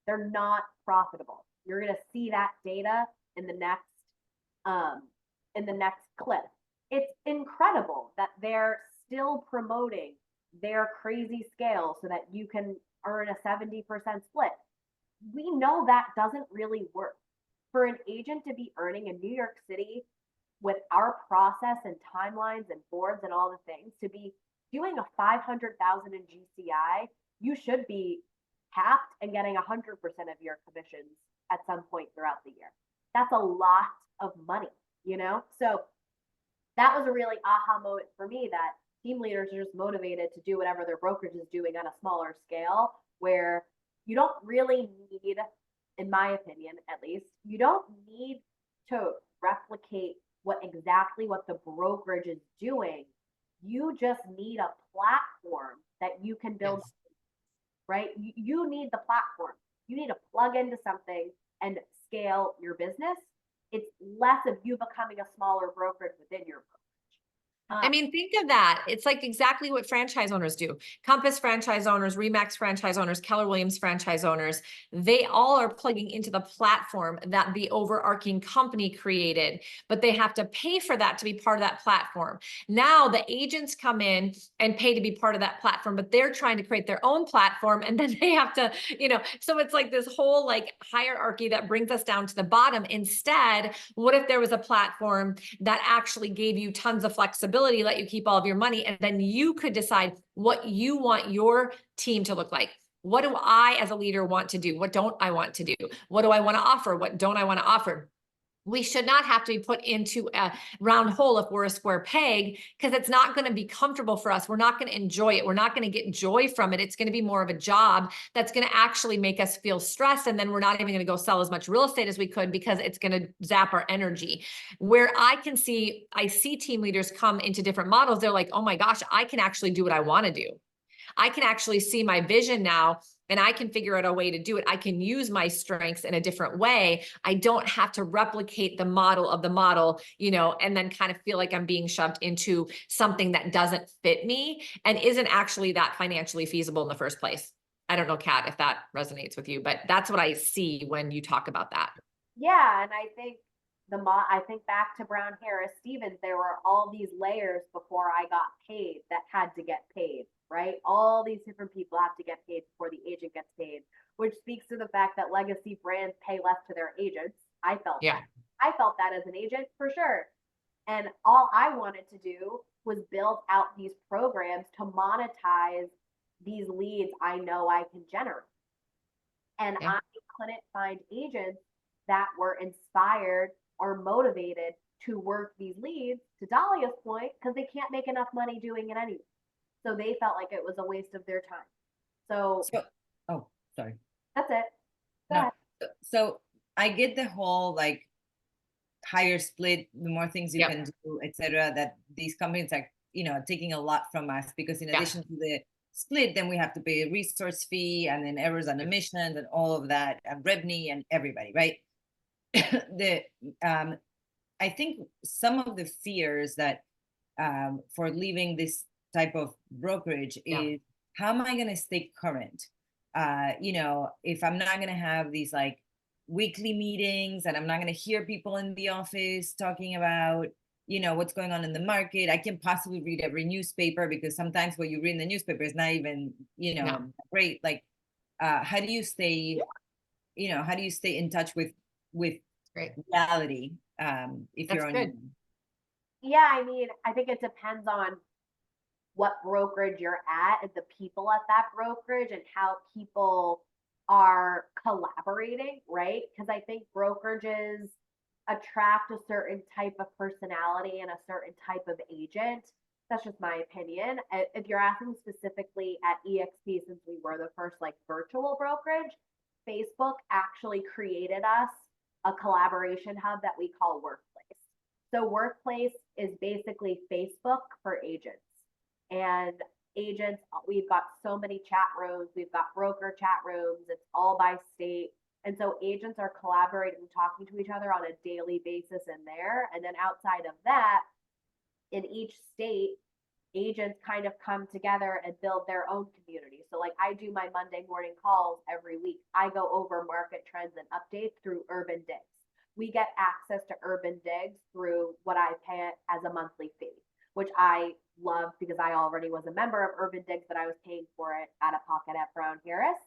They're not profitable. You're going to see that data in the next clip. It's incredible that they're still promoting their crazy scale so that you can earn a 70% split. We know that doesn't really work. For an agent to be earning in New York City with our process and timelines and boards and all the things, to be doing a 500,000 in GCI, you should be capped and getting 100% of your commissions at some point throughout the year. That's a lot of money, you know? So that was a really aha moment for me, that team leaders are just motivated to do whatever their brokerage is doing on a smaller scale, where you don't really need, in my opinion, at least, you don't need to replicate what the brokerage is doing. You just need a platform that you can build, right? You need the platform. You need to plug into something and scale your business. It's less of you becoming a smaller brokerage within your brokerage. I mean, think of that. It's like exactly what franchise owners do. Compass franchise owners, Remax franchise owners, Keller Williams franchise owners, they all are plugging into the platform that the overarching company created, but they have to pay for that to be part of that platform. Now the agents come in and pay to be part of that platform, but they're trying to create their own platform, and then they have to, so it's like this whole like hierarchy that brings us down to the bottom. Instead, what if there was a platform that actually gave you tons of flexibility, let you keep all of your money, and then you could decide what you want your team to look like? What do I as a leader want to do? What don't I want to do? What do I want to offer? What don't I want to offer? We should not have to be put into a round hole if we're a square peg, because it's not going to be comfortable for us. We're not going to enjoy it. We're not going to get joy from it. It's going to be more of a job that's going to actually make us feel stressed. And then we're not even going to go sell as much real estate as we could, because it's going to zap our energy. Where I see team leaders come into different models. They're like, oh my gosh, I can actually do what I want to do. I can actually see my vision now, and I can figure out a way to do it. I can use my strengths in a different way. I don't have to replicate the model of the model, and then kind of feel like I'm being shoved into something that doesn't fit me and isn't actually that financially feasible in the first place. I don't know, Kat, if that resonates with you, but that's what I see when you talk about that. Yeah, and I think I think back to Brown Harris Stevens, there were all these layers before I got paid that had to get paid, right? All these different people have to get paid before the agent gets paid, which speaks to the fact that legacy brands pay less to their agents. I felt that as an agent for sure. And all I wanted to do was build out these programs to monetize these leads I know I can generate. And I couldn't find agents that were inspired or motivated to work these leads, to Dahlia's point, because they can't make enough money doing it anyway. So they felt like it was a waste of their time. So oh, sorry. That's it. Go No. ahead. So I get the whole like higher split, the more things you can do, etc. That these companies are, taking a lot from us, because in addition to the split, then we have to pay a resource fee, and then errors and omissions and all of that, and Rebney and everybody, right? I think some of the fears that for leaving this type of brokerage is, how am I going to stay current? If I'm not going to have these like weekly meetings, and I'm not going to hear people in the office talking about, you know, what's going on in the market. I can possibly read every newspaper, because sometimes what you read in the newspaper is not even, you know, No. great. Like, how do you stay, you know, how do you stay in touch with Great. reality, if That's you're on good. your own? Yeah, I mean, I think it depends on what brokerage you're at and the people at that brokerage and how people are collaborating, right? Because I think brokerages attract a certain type of personality and a certain type of agent. That's just my opinion. If you're asking specifically at EXP, since we were the first like virtual brokerage, Facebook actually created us a collaboration hub that we call Workplace. So Workplace is basically Facebook for agents. And agents, we've got so many chat rooms, we've got broker chat rooms, it's all by state. And so agents are collaborating, talking to each other on a daily basis in there. And then outside of that, in each state, agents kind of come together and build their own community. So like I do my Monday morning calls every week. I go over market trends and updates through Urban Digs. We get access to Urban Digs through what I pay as a monthly fee, which I love because I already was a member of Urban Digs, but I was paying for it out of pocket at Brown Harris.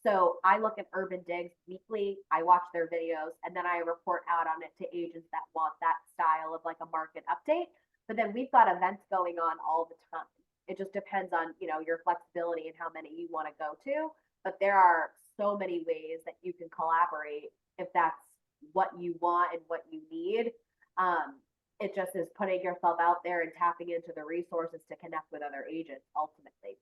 So I look at Urban Digs weekly, I watch their videos, and then I report out on it to agents that want that style of like a market update. But then we've got events going on all the time. It just depends on, you know, your flexibility and how many you want to go to. But there are so many ways that you can collaborate if that's what you want and what you need. It just is putting yourself out there and tapping into the resources to connect with other agents ultimately.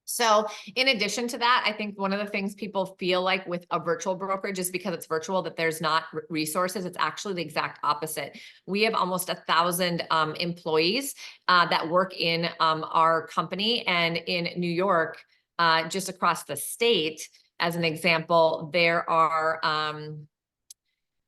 So in addition to that, I think one of the things people feel like with a virtual brokerage is because it's virtual that there's not resources. It's actually the exact opposite. We have almost 1,000 employees that work in our company, and in New York, just across the state, as an example, there are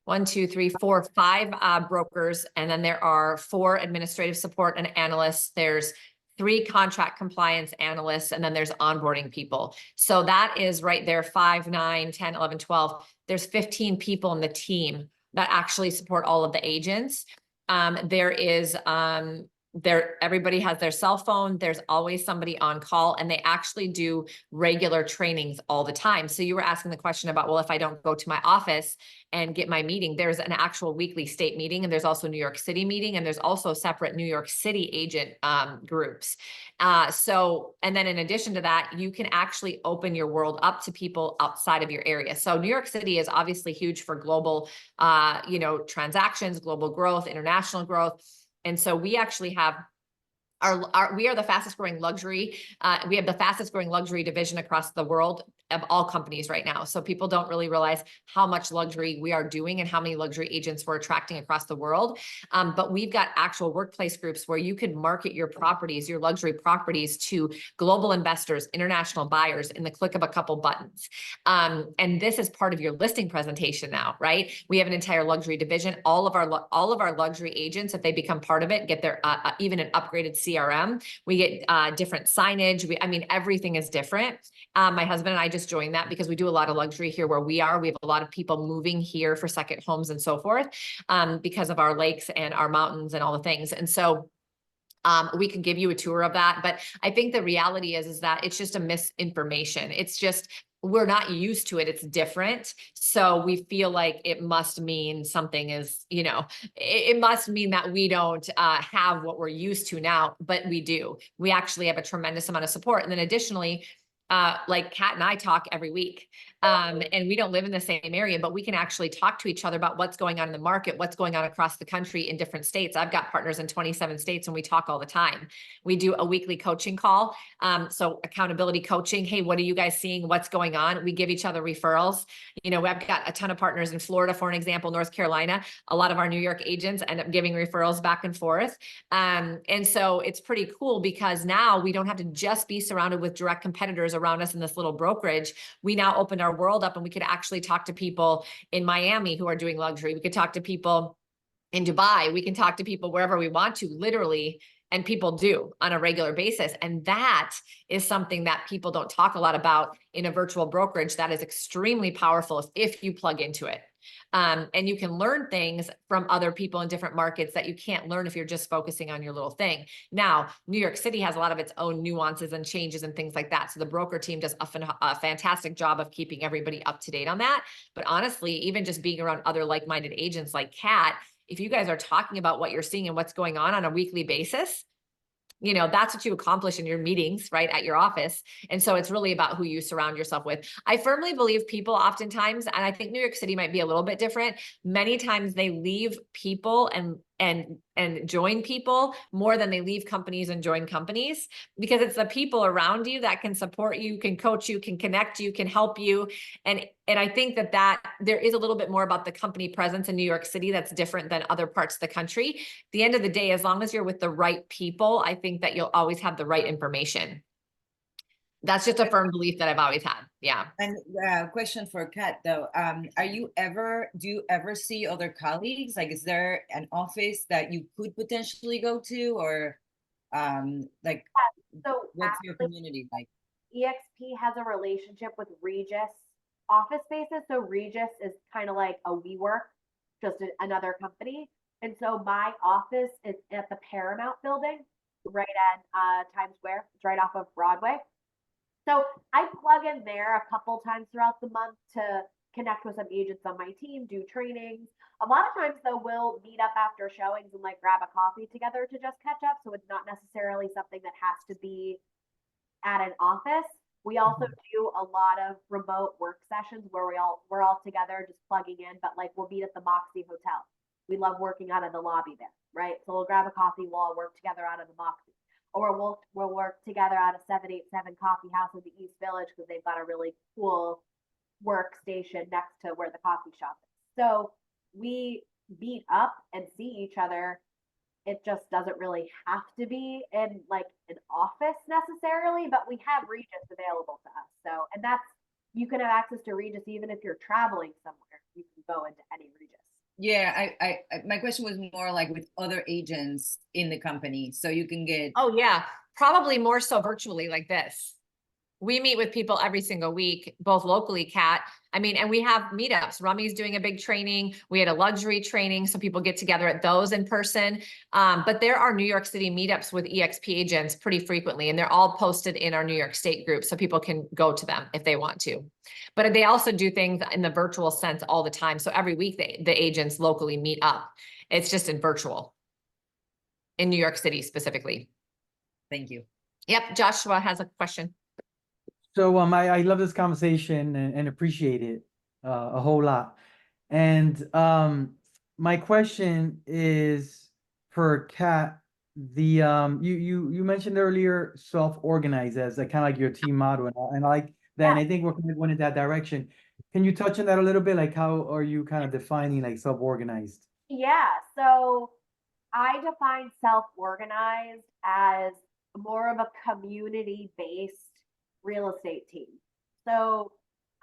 1, 2, 3, 4, 5 brokers, and then there are 4 administrative support and analysts. There's 3 contract compliance analysts, and then there's onboarding people. So that is right there, 5, 9, 10, 11, 12. There's 15 people in the team that actually support all of the agents. Everybody has their cell phone. There's always somebody on call, and they actually do regular trainings all the time. So you were asking the question about, well, if I don't go to my office and get my meeting, there's an actual weekly state meeting, and there's also New York City meeting, and there's also separate New York City agent groups. And then in addition to that, you can actually open your world up to people outside of your area. So New York City is obviously huge for global, transactions, global growth, international growth. And so we actually have we are the fastest growing luxury. We have the fastest growing luxury division across the world of all companies right now. So people don't really realize how much luxury we are doing and how many luxury agents we're attracting across the world. But we've got actual workplace groups where you can market your properties, your luxury properties, to global investors, international buyers in the click of a couple buttons. And this is part of your listing presentation now, right? We have an entire luxury division. All of our luxury agents, if they become part of it, get their even an upgraded CRM. We get different signage. Everything is different. My husband and I just joined that because we do a lot of luxury here where we are. We have a lot of people moving here for second homes and so forth, because of our lakes and our mountains and all the things. And so we can give you a tour of that. But I think the reality is that it's just a misinformation. It's just, we're not used to it. It's different. So we feel like it must mean something is, it must mean that we don't have what we're used to now, but we do. We actually have a tremendous amount of support. And then additionally, like Kat and I talk every week, and we don't live in the same area, but we can actually talk to each other about what's going on in the market, what's going on across the country in different states. I've got partners in 27 states and we talk all the time. We do a weekly coaching call. So accountability coaching. Hey, what are you guys seeing? What's going on? We give each other referrals. I've got a ton of partners in Florida, for an example, North Carolina. A lot of our New York agents end up giving referrals back and forth. And so it's pretty cool because now we don't have to just be surrounded with direct competitors around us in this little brokerage. We now opened our world up and we could actually talk to people in Miami who are doing luxury. We could talk to people in Dubai. We can talk to people wherever we want to, literally. And people do on a regular basis. And that is something that people don't talk a lot about in a virtual brokerage that is extremely powerful if you plug into it. And you can learn things from other people in different markets that you can't learn if you're just focusing on your little thing. Now, New York City has a lot of its own nuances and changes and things like that. So the broker team does a fantastic job of keeping everybody up to date on that. But honestly, even just being around other like-minded agents like Kat, if you guys are talking about what you're seeing and what's going on a weekly basis, you know, that's what you accomplish in your meetings, right, at your office. And so it's really about who you surround yourself with. I firmly believe people oftentimes, and I think New York City might be a little bit different, many times they leave people and join people more than they leave companies and join companies, because it's the people around you that can support you, can coach you, can connect you, can help you. And I think that there is a little bit more about the company presence in New York City that's different than other parts of the country. At the end of the day, as long as you're with the right people, I think that you'll always have the right information. That's just a firm belief that I've always had. Yeah. And question for Kat though, do you ever see other colleagues? Like, is there an office that you could potentially go to, or like, So what's your actually, community like? EXP has a relationship with Regis office spaces. So Regis is kind of like a WeWork, just another company. And so my office is at the Paramount building, right at Times Square. It's right off of Broadway. So I plug in there a couple times throughout the month to connect with some agents on my team, do trainings. A lot of times though, we'll meet up after showings and like grab a coffee together to just catch up. So it's not necessarily something that has to be at an office. We also do a lot of remote work sessions where we're all together just plugging in, but like we'll meet at the Moxie Hotel. We love working out of the lobby there, right? So we'll grab a coffee, we'll all work together out of the Moxie. Or we'll work together out of 787 Coffee House in the East Village because they've got a really cool workstation next to where the coffee shop is. So we meet up and see each other. It just doesn't really have to be in like an office necessarily, but we have Regis available to us. So, and that's, you can have access to Regis even if you're traveling somewhere. You can go into any Regis. Yeah, my question was more like with other agents in the company, so you can get. Oh yeah, probably more so virtually like this. We meet with people every single week, both locally, Kat. I mean, and we have meetups. Rummy's doing a big training. We had a luxury training, so people get together at those in person. But there are New York City meetups with EXP agents pretty frequently, and they're all posted in our New York State group, so people can go to them if they want to. But they also do things in the virtual sense all the time. So every week the agents locally meet up. It's just in virtual, in New York City specifically. Thank you. Yep, Joshua has a question. So I love this conversation and appreciate it a whole lot. And my question is for Kat. You mentioned earlier self-organize as a kind of like your team motto, and I like that. And I think we're kind of going in that direction. Can you touch on that a little bit? Like, how are you kind of defining like self-organized? Yeah. So I define self-organized as more of a community-based real estate team. So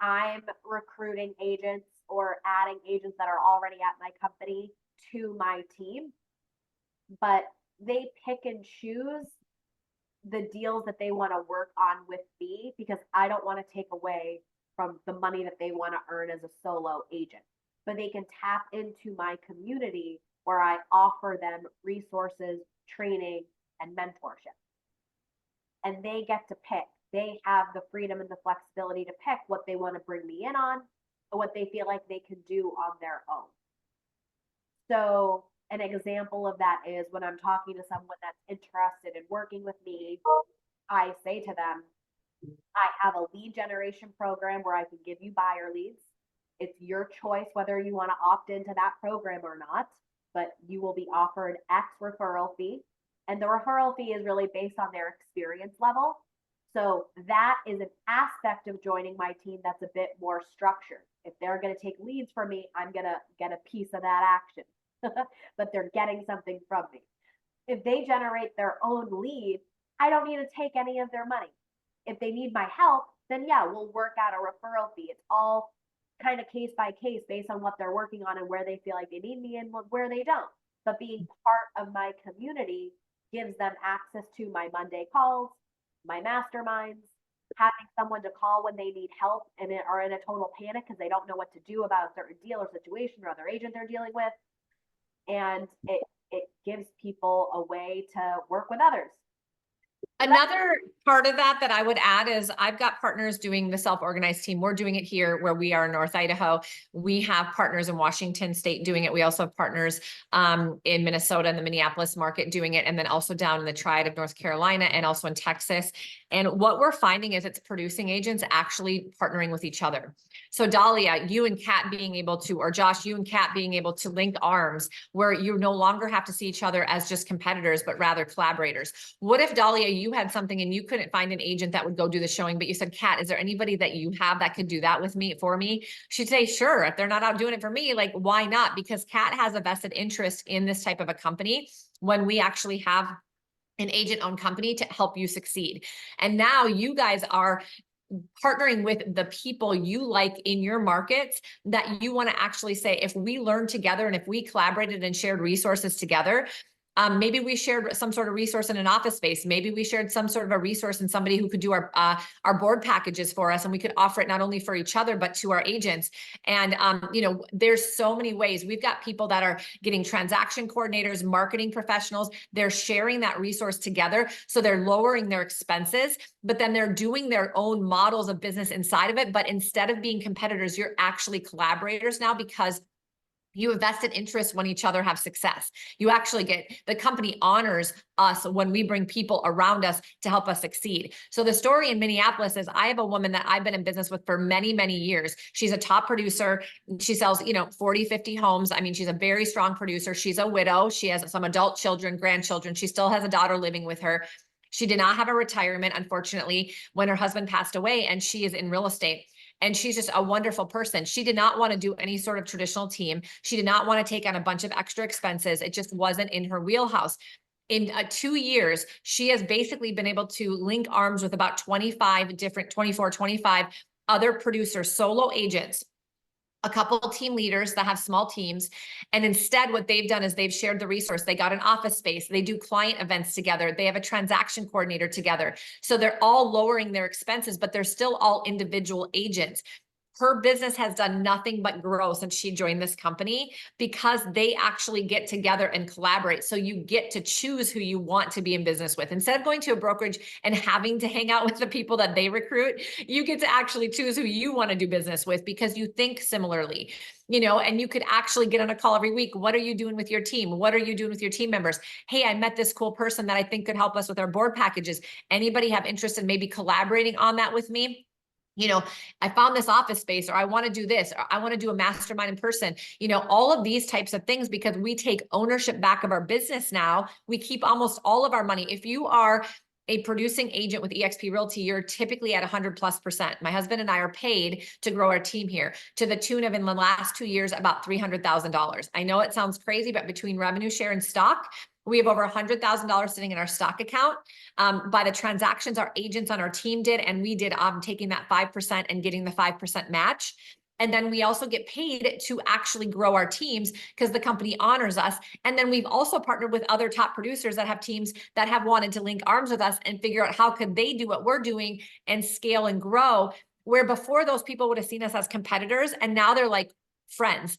I'm recruiting agents or adding agents that are already at my company to my team, but they pick and choose the deals that they want to work on with me because I don't want to take away from the money that they want to earn as a solo agent. But they can tap into my community where I offer them resources, training, and mentorship. And they get to pick. They have the freedom and the flexibility to pick what they want to bring me in on or what they feel like they can do on their own. So an example of that is when I'm talking to someone that's interested in working with me, I say to them, I have a lead generation program where I can give you buyer leads. It's your choice whether you want to opt into that program or not, but you will be offered X referral fee. And the referral fee is really based on their experience level. So that is an aspect of joining my team that's a bit more structured. If they're going to take leads from me, I'm going to get a piece of that action, but they're getting something from me. If they generate their own lead, I don't need to take any of their money. If they need my help, then yeah, we'll work out a referral fee. It's all kind of case by case based on what they're working on and where they feel like they need me and where they don't. But being part of my community gives them access to my Monday calls, my masterminds, having someone to call when they need help and are in a total panic because they don't know what to do about a certain deal or situation or other agent they're dealing with. And it gives people a way to work with others. Another part of that I would add is I've got partners doing the self-organized team. We're doing it here where we are in North Idaho. We have partners in Washington State doing it. We also have partners in Minnesota and the Minneapolis market doing it. And then also down in the Triad of North Carolina and also in Texas. And what we're finding is it's producing agents actually partnering with each other. So Dahlia, you and Kat being able to, or Josh, you and Kat being able to link arms where you no longer have to see each other as just competitors, but rather collaborators. What if Dahlia, you had something and you couldn't find an agent that would go do the showing, but you said, Kat, is there anybody that you have that could do that with me, for me? She'd say, sure. If they're not out doing it for me, like, why not? Because Kat has a vested interest in this type of a company when we actually have an agent-owned company to help you succeed. And now you guys are partnering with the people you like in your markets that you want to actually say, if we learn together and if we collaborated and shared resources together, maybe we shared some sort of resource in an office space. Maybe we shared some sort of a resource in somebody who could do our board packages for us, and we could offer it not only for each other, but to our agents. And, you know, there's so many ways. We've got people that are getting transaction coordinators, marketing professionals. They're sharing that resource together. So they're lowering their expenses, but then they're doing their own models of business inside of it. But instead of being competitors, you're actually collaborators now, because you have vested interest when each other have success. You actually get, the company honors us when we bring people around us to help us succeed. So the story in Minneapolis is I have a woman that I've been in business with for many, many years. She's a top producer. She sells, 40, 50 homes. I mean, she's a very strong producer. She's a widow. She has some adult children, grandchildren. She still has a daughter living with her. She did not have a retirement, unfortunately, when her husband passed away, and she is in real estate. And she's just a wonderful person. She did not want to do any sort of traditional team. She did not want to take on a bunch of extra expenses. It just wasn't in her wheelhouse. In 2 years, she has basically been able to link arms with about 25 other producers, solo agents, a couple of team leaders that have small teams. And instead, what they've done is they've shared the resource. They got an office space. They do client events together. They have a transaction coordinator together. So they're all lowering their expenses, but they're still all individual agents. Her business has done nothing but grow since she joined this company, because they actually get together and collaborate. So you get to choose who you want to be in business with. Instead of going to a brokerage and having to hang out with the people that they recruit, you get to actually choose who you want to do business with because you think similarly, and you could actually get on a call every week. What are you doing with your team? What are you doing with your team members? Hey, I met this cool person that I think could help us with our board packages. Anybody have interest in maybe collaborating on that with me? I found this office space, or I want to do this, or I want to do a mastermind in person, all of these types of things, because we take ownership back of our business now. We keep almost all of our money. If you are a producing agent with eXp Realty, you're typically at 100+%. My husband and I are paid to grow our team here to the tune of, in the last 2 years, about $300,000. I know it sounds crazy, but between revenue share and stock, we have over $100,000 sitting in our stock account by the transactions our agents on our team did. And we did taking that 5% and getting the 5% match. And then we also get paid to actually grow our teams because the company honors us. And then we've also partnered with other top producers that have teams that have wanted to link arms with us and figure out how could they do what we're doing and scale and grow, where before those people would have seen us as competitors. And now they're like friends,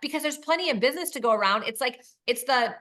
because there's plenty of business to go around. It's the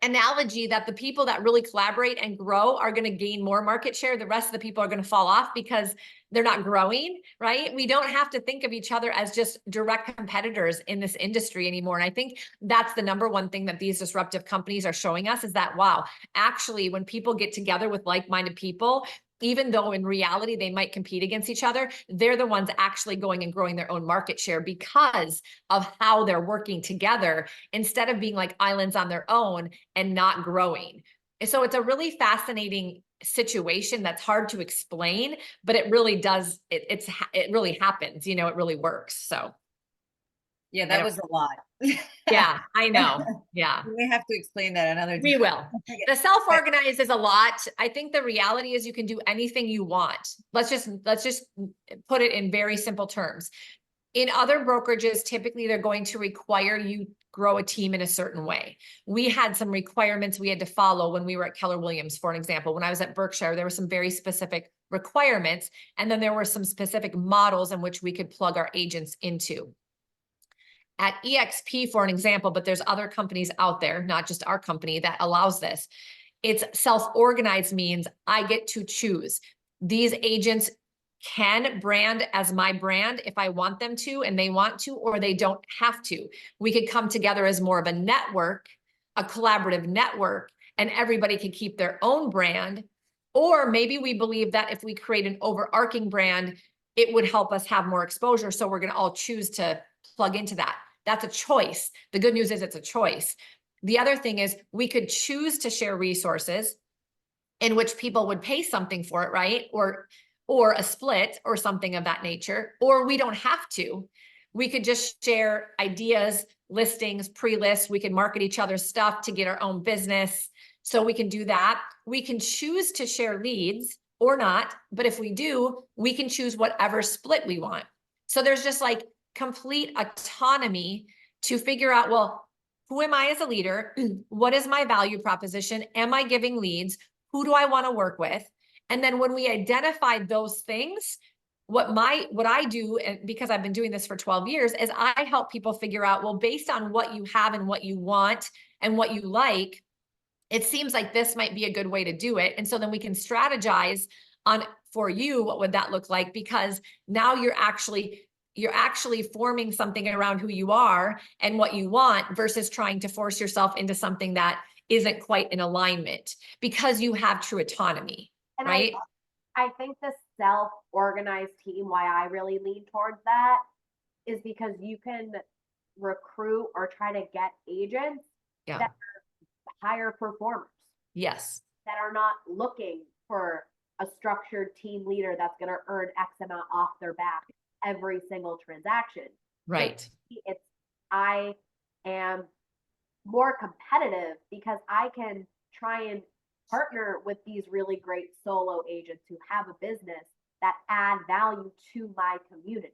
analogy that the people that really collaborate and grow are going to gain more market share. The rest of the people are going to fall off because they're not growing, right? We don't have to think of each other as just direct competitors in this industry anymore. And I think that's the number one thing that these disruptive companies are showing us, is that, wow, actually, when people get together with like-minded people, even though in reality they might compete against each other, they're the ones actually going and growing their own market share because of how they're working together, instead of being like islands on their own and not growing. So it's a really fascinating situation that's hard to explain, but it really does. It really happens, it really works. So. Yeah, that was a lot. Yeah, I know. Yeah. We have to explain that another time. We will. The self-organized is a lot. I think the reality is you can do anything you want. Let's just put it in very simple terms. In other brokerages, typically they're going to require you grow a team in a certain way. We had some requirements we had to follow when we were at Keller Williams, for an example. When I was at Berkshire, there were some very specific requirements. And then there were some specific models in which we could plug our agents into. At EXP, for an example, but there's other companies out there, not just our company, that allows this. It's self-organized means I get to choose. These agents can brand as my brand if I want them to and they want to, or they don't have to. We could come together as more of a network, a collaborative network, and everybody could keep their own brand. Or maybe we believe that if we create an overarching brand, it would help us have more exposure. So we're going to all choose to plug into that. That's a choice. The good news is it's a choice. The other thing is we could choose to share resources in which people would pay something for it, right? Or a split or something of that nature, or we don't have to. We could just share ideas, listings, pre-lists. We can market each other's stuff to get our own business. So we can do that. We can choose to share leads or not, but if we do, we can choose whatever split we want. So there's just like complete autonomy to figure out, well, who am I as a leader? What is my value proposition? Am I giving leads? Who do I want to work with? And then when we identify those things, what I do, and because I've been doing this for 12 years, is I help people figure out, well, based on what you have and what you want and what you like, it seems like this might be a good way to do it. And so then we can strategize on, for you, what would that look like? Because now you're actually forming something around who you are and what you want versus trying to force yourself into something that isn't quite in alignment, because you have true autonomy, And right? I think the self-organized team, why I really lean towards that, is because you can recruit or try to get agents Yeah. that are higher performers, Yes. that are not looking for a structured team leader that's going to earn X amount off their back every single transaction. Right. So I am more competitive because I can try and partner with these really great solo agents who have a business that add value to my community,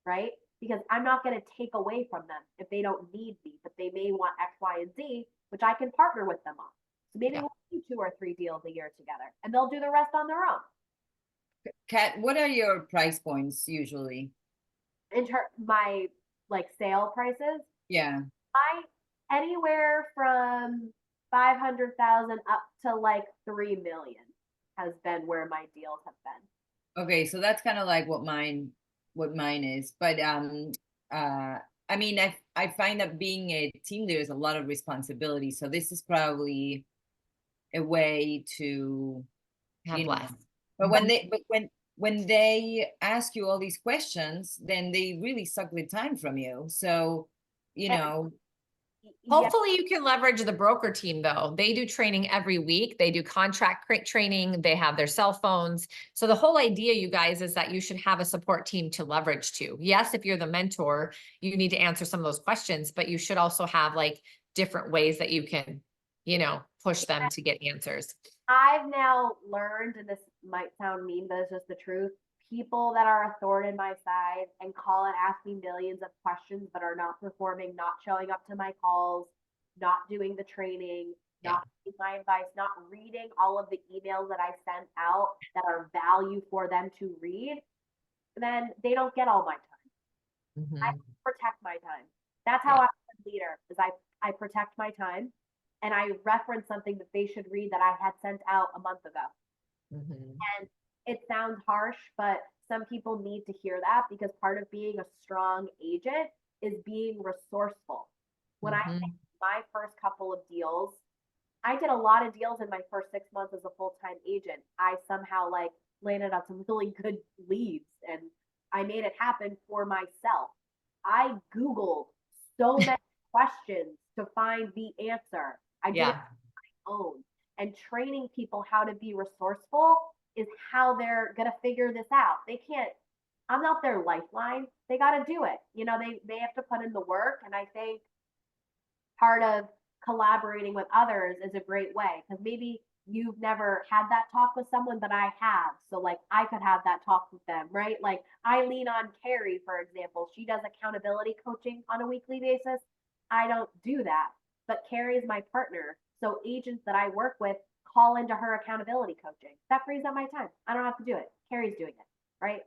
right? Because I'm not going to take away from them if they don't need me, but they may want X, Y, and Z, which I can partner with them on. So maybe Yeah. we'll do 2 or 3 deals a year together, and they'll do the rest on their own. Kat, what are your price points usually? My like sale prices, Yeah. anywhere from 500,000 up to like 3 million has been where my deals have been. Okay, so that's kind of like what mine is. But I mean, I find that being a team leader is a lot of responsibility. So this is probably a way to, Have you know, less. but when they ask you all these questions, then they really suck the time from you. So, you know, Hopefully you can leverage the broker team though. They do training every week. They do contract training. They have their cell phones. So the whole idea, you guys, is that you should have a support team to leverage to. Yes, if you're the mentor, you need to answer some of those questions, but you should also have like different ways that you can, push them to get answers. I've now learned, and this might sound mean, but it's just the truth. People that are a thorn in my side and call and ask me millions of questions, but are not performing, not showing up to my calls, not doing the training, not taking my advice, not reading all of the emails that I send out that are value for them to read, then they don't get all my time. Mhm. I protect my time. That's how I'm a leader, is I protect my time and I reference something that they should read that I had sent out a month ago. Mhm. And it sounds harsh, but some people need to hear that because part of being a strong agent is being resourceful. When I Mhm. think my first couple of deals, I did a lot of deals in my first 6 months as a full-time agent. I somehow like landed on some really good leads and I made it happen for myself. I Googled so many questions to find the answer. I did it Yeah. on my own. And training people how to be resourceful is how they're gonna figure this out. They can't, I'm not their lifeline. They gotta do it. They have to put in the work. And I think part of collaborating with others is a great way because maybe you've never had that talk with someone, but I have. So like I could have that talk with them, right? Like I lean on Carrie, for example. She does accountability coaching on a weekly basis. I don't do that, but Carrie is my partner. So agents that I work with call into her accountability coaching. That frees up my time. I don't have to do it. Carrie's doing it, right?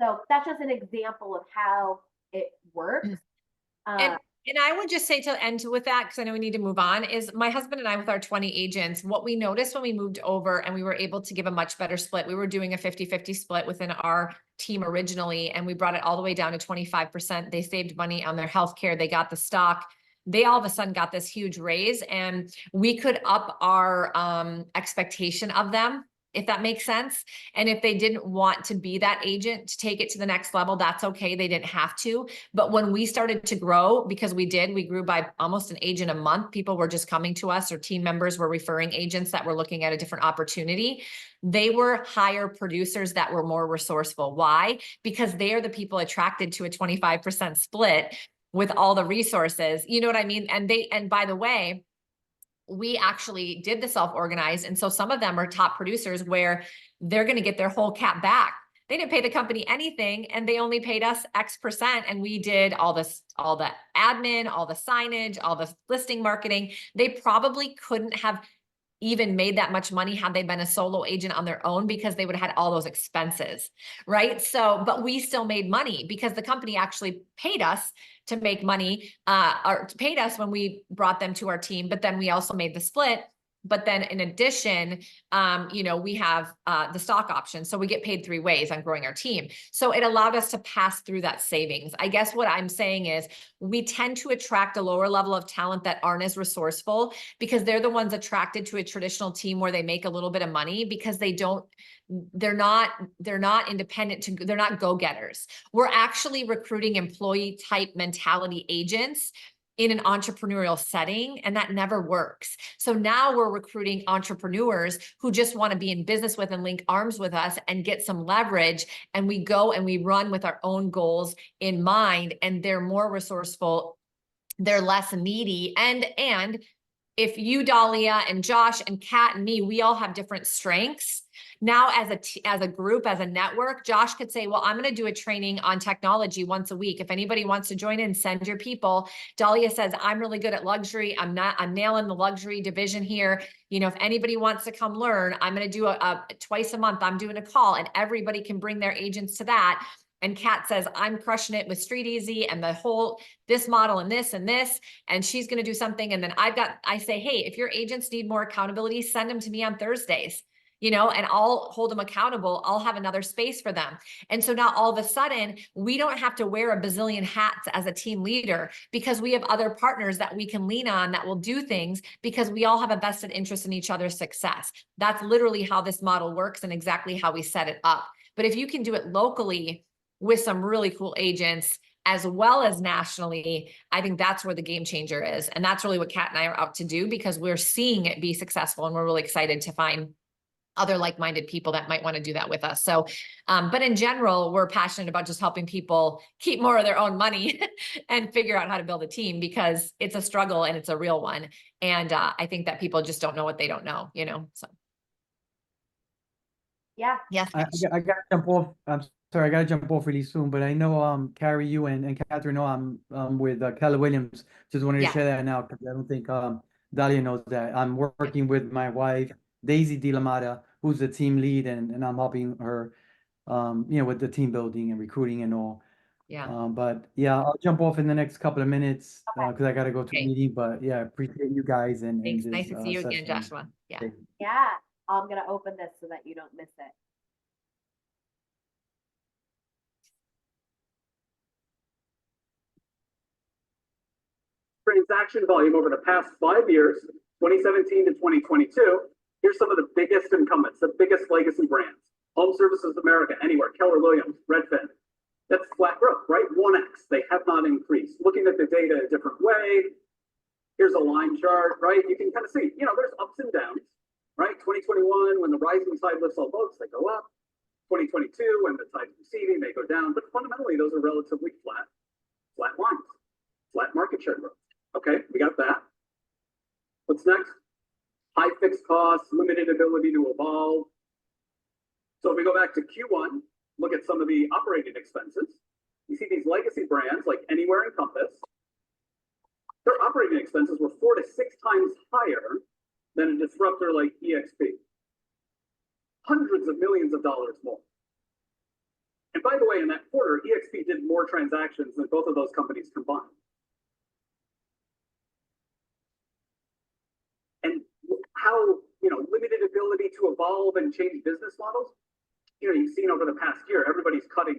So that's just an example of how it works. And I would just say to end with that, because I know we need to move on, is my husband and I with our 20 agents, what we noticed when we moved over and we were able to give a much better split, we were doing a 50-50 split within our team originally, and we brought it all the way down to 25%. They saved money on their healthcare. They got the stock. They all of a sudden got this huge raise, and we could up our expectation of them, if that makes sense. And if they didn't want to be that agent to take it to the next level, that's okay. They didn't have to. But when we started to grow, because we grew by almost an agent a month. People were just coming to us, or team members were referring agents that were looking at a different opportunity. They were higher producers that were more resourceful. Why? Because they are the people attracted to a 25% split with all the resources. You know what I mean? And by the way, we actually did the self-organize. And so some of them are top producers where they're going to get their whole cap back. They didn't pay the company anything, and they only paid us X%. And we did all the admin, all the signage, all the listing marketing. They probably couldn't have even made that much money had they been a solo agent on their own, because they would have had all those expenses, right? So, but we still made money because the company actually paid us to make money, or paid us when we brought them to our team, but then we also made the split. But then in addition, we have the stock option. So we get paid 3 ways on growing our team. So it allowed us to pass through that savings. I guess what I'm saying is we tend to attract a lower level of talent that aren't as resourceful, because they're the ones attracted to a traditional team where they make a little bit of money, because they're not independent, they're not go-getters. We're actually recruiting employee type mentality agents in an entrepreneurial setting, and that never works. So now we're recruiting entrepreneurs who just want to be in business with and link arms with us and get some leverage. And we go and we run with our own goals in mind, and they're more resourceful. They're less needy. And if you, Dahlia, and Josh and Kat and me, we all have different strengths. Now, as a group, as a network, Josh could say, well, I'm going to do a training on technology once a week. If anybody wants to join in, send your people. Dahlia says, I'm really good at luxury. I'm nailing the luxury division here. If anybody wants to come learn, I'm going to do a twice a month. I'm doing a call, and everybody can bring their agents to that. And Kat says, I'm crushing it with Street Easy and this model and this, and she's going to do something. And then I say, hey, if your agents need more accountability, send them to me on Thursdays, and I'll hold them accountable. I'll have another space for them. And so now all of a sudden, we don't have to wear a bazillion hats as a team leader, because we have other partners that we can lean on that will do things, because we all have a vested interest in each other's success. That's literally how this model works and exactly how we set it up. But if you can do it locally with some really cool agents, as well as nationally, I think that's where the game changer is. And that's really what Kat and I are out to do, because we're seeing it be successful, and we're really excited to find other like-minded people that might want to do that with us. So, but in general, we're passionate about just helping people keep more of their own money and figure out how to build a team, because it's a struggle and it's a real one. And I think that people just don't know what they don't know, so. Yeah. Yes. I gotta jump off. I'm sorry, I gotta jump off really soon, but I know Carrie, you and Catherine know I'm with Keller Williams. Just wanted to Yeah. share that now, because I don't think Dahlia knows that. I'm working with my wife, Daisy DiLamata, who's the team lead, and I'm helping her with the team building and recruiting and all. Yeah. But yeah, I'll jump off in the next couple of minutes because I gotta go to Okay. a meeting. But yeah, appreciate you guys and Thanks. this Nice to see you again, session. Joshua. Yeah. Yeah. I'm going to open this so that you don't miss it. Transaction volume over the past 5 years, 2017 to 2022, here's some of the biggest incumbents, the biggest legacy brands. Home Services America, Anywhere, Keller Williams, Redfin. That's flat growth, right? 1x. They have not increased. Looking at the data a different way, here's a line chart, right? You can kind of see, there's ups and downs, right? 2021, when the rising tide lifts all boats, they go up. 2022, when the tide's receding, they go down. But fundamentally, those are relatively flat lines, flat market share growth. Okay, we got that. What's next? High fixed costs, limited ability to evolve. So if we go back to Q1, look at some of the operating expenses. You see these legacy brands like Anywhere and Compass. Their operating expenses were 4 to 6 times higher than a disruptor like EXP. Hundreds of millions of dollars more. And by the way, in that quarter, EXP did more transactions than both of those companies combined. And how, limited ability to evolve and change business models. You've seen over the past year, everybody's cutting,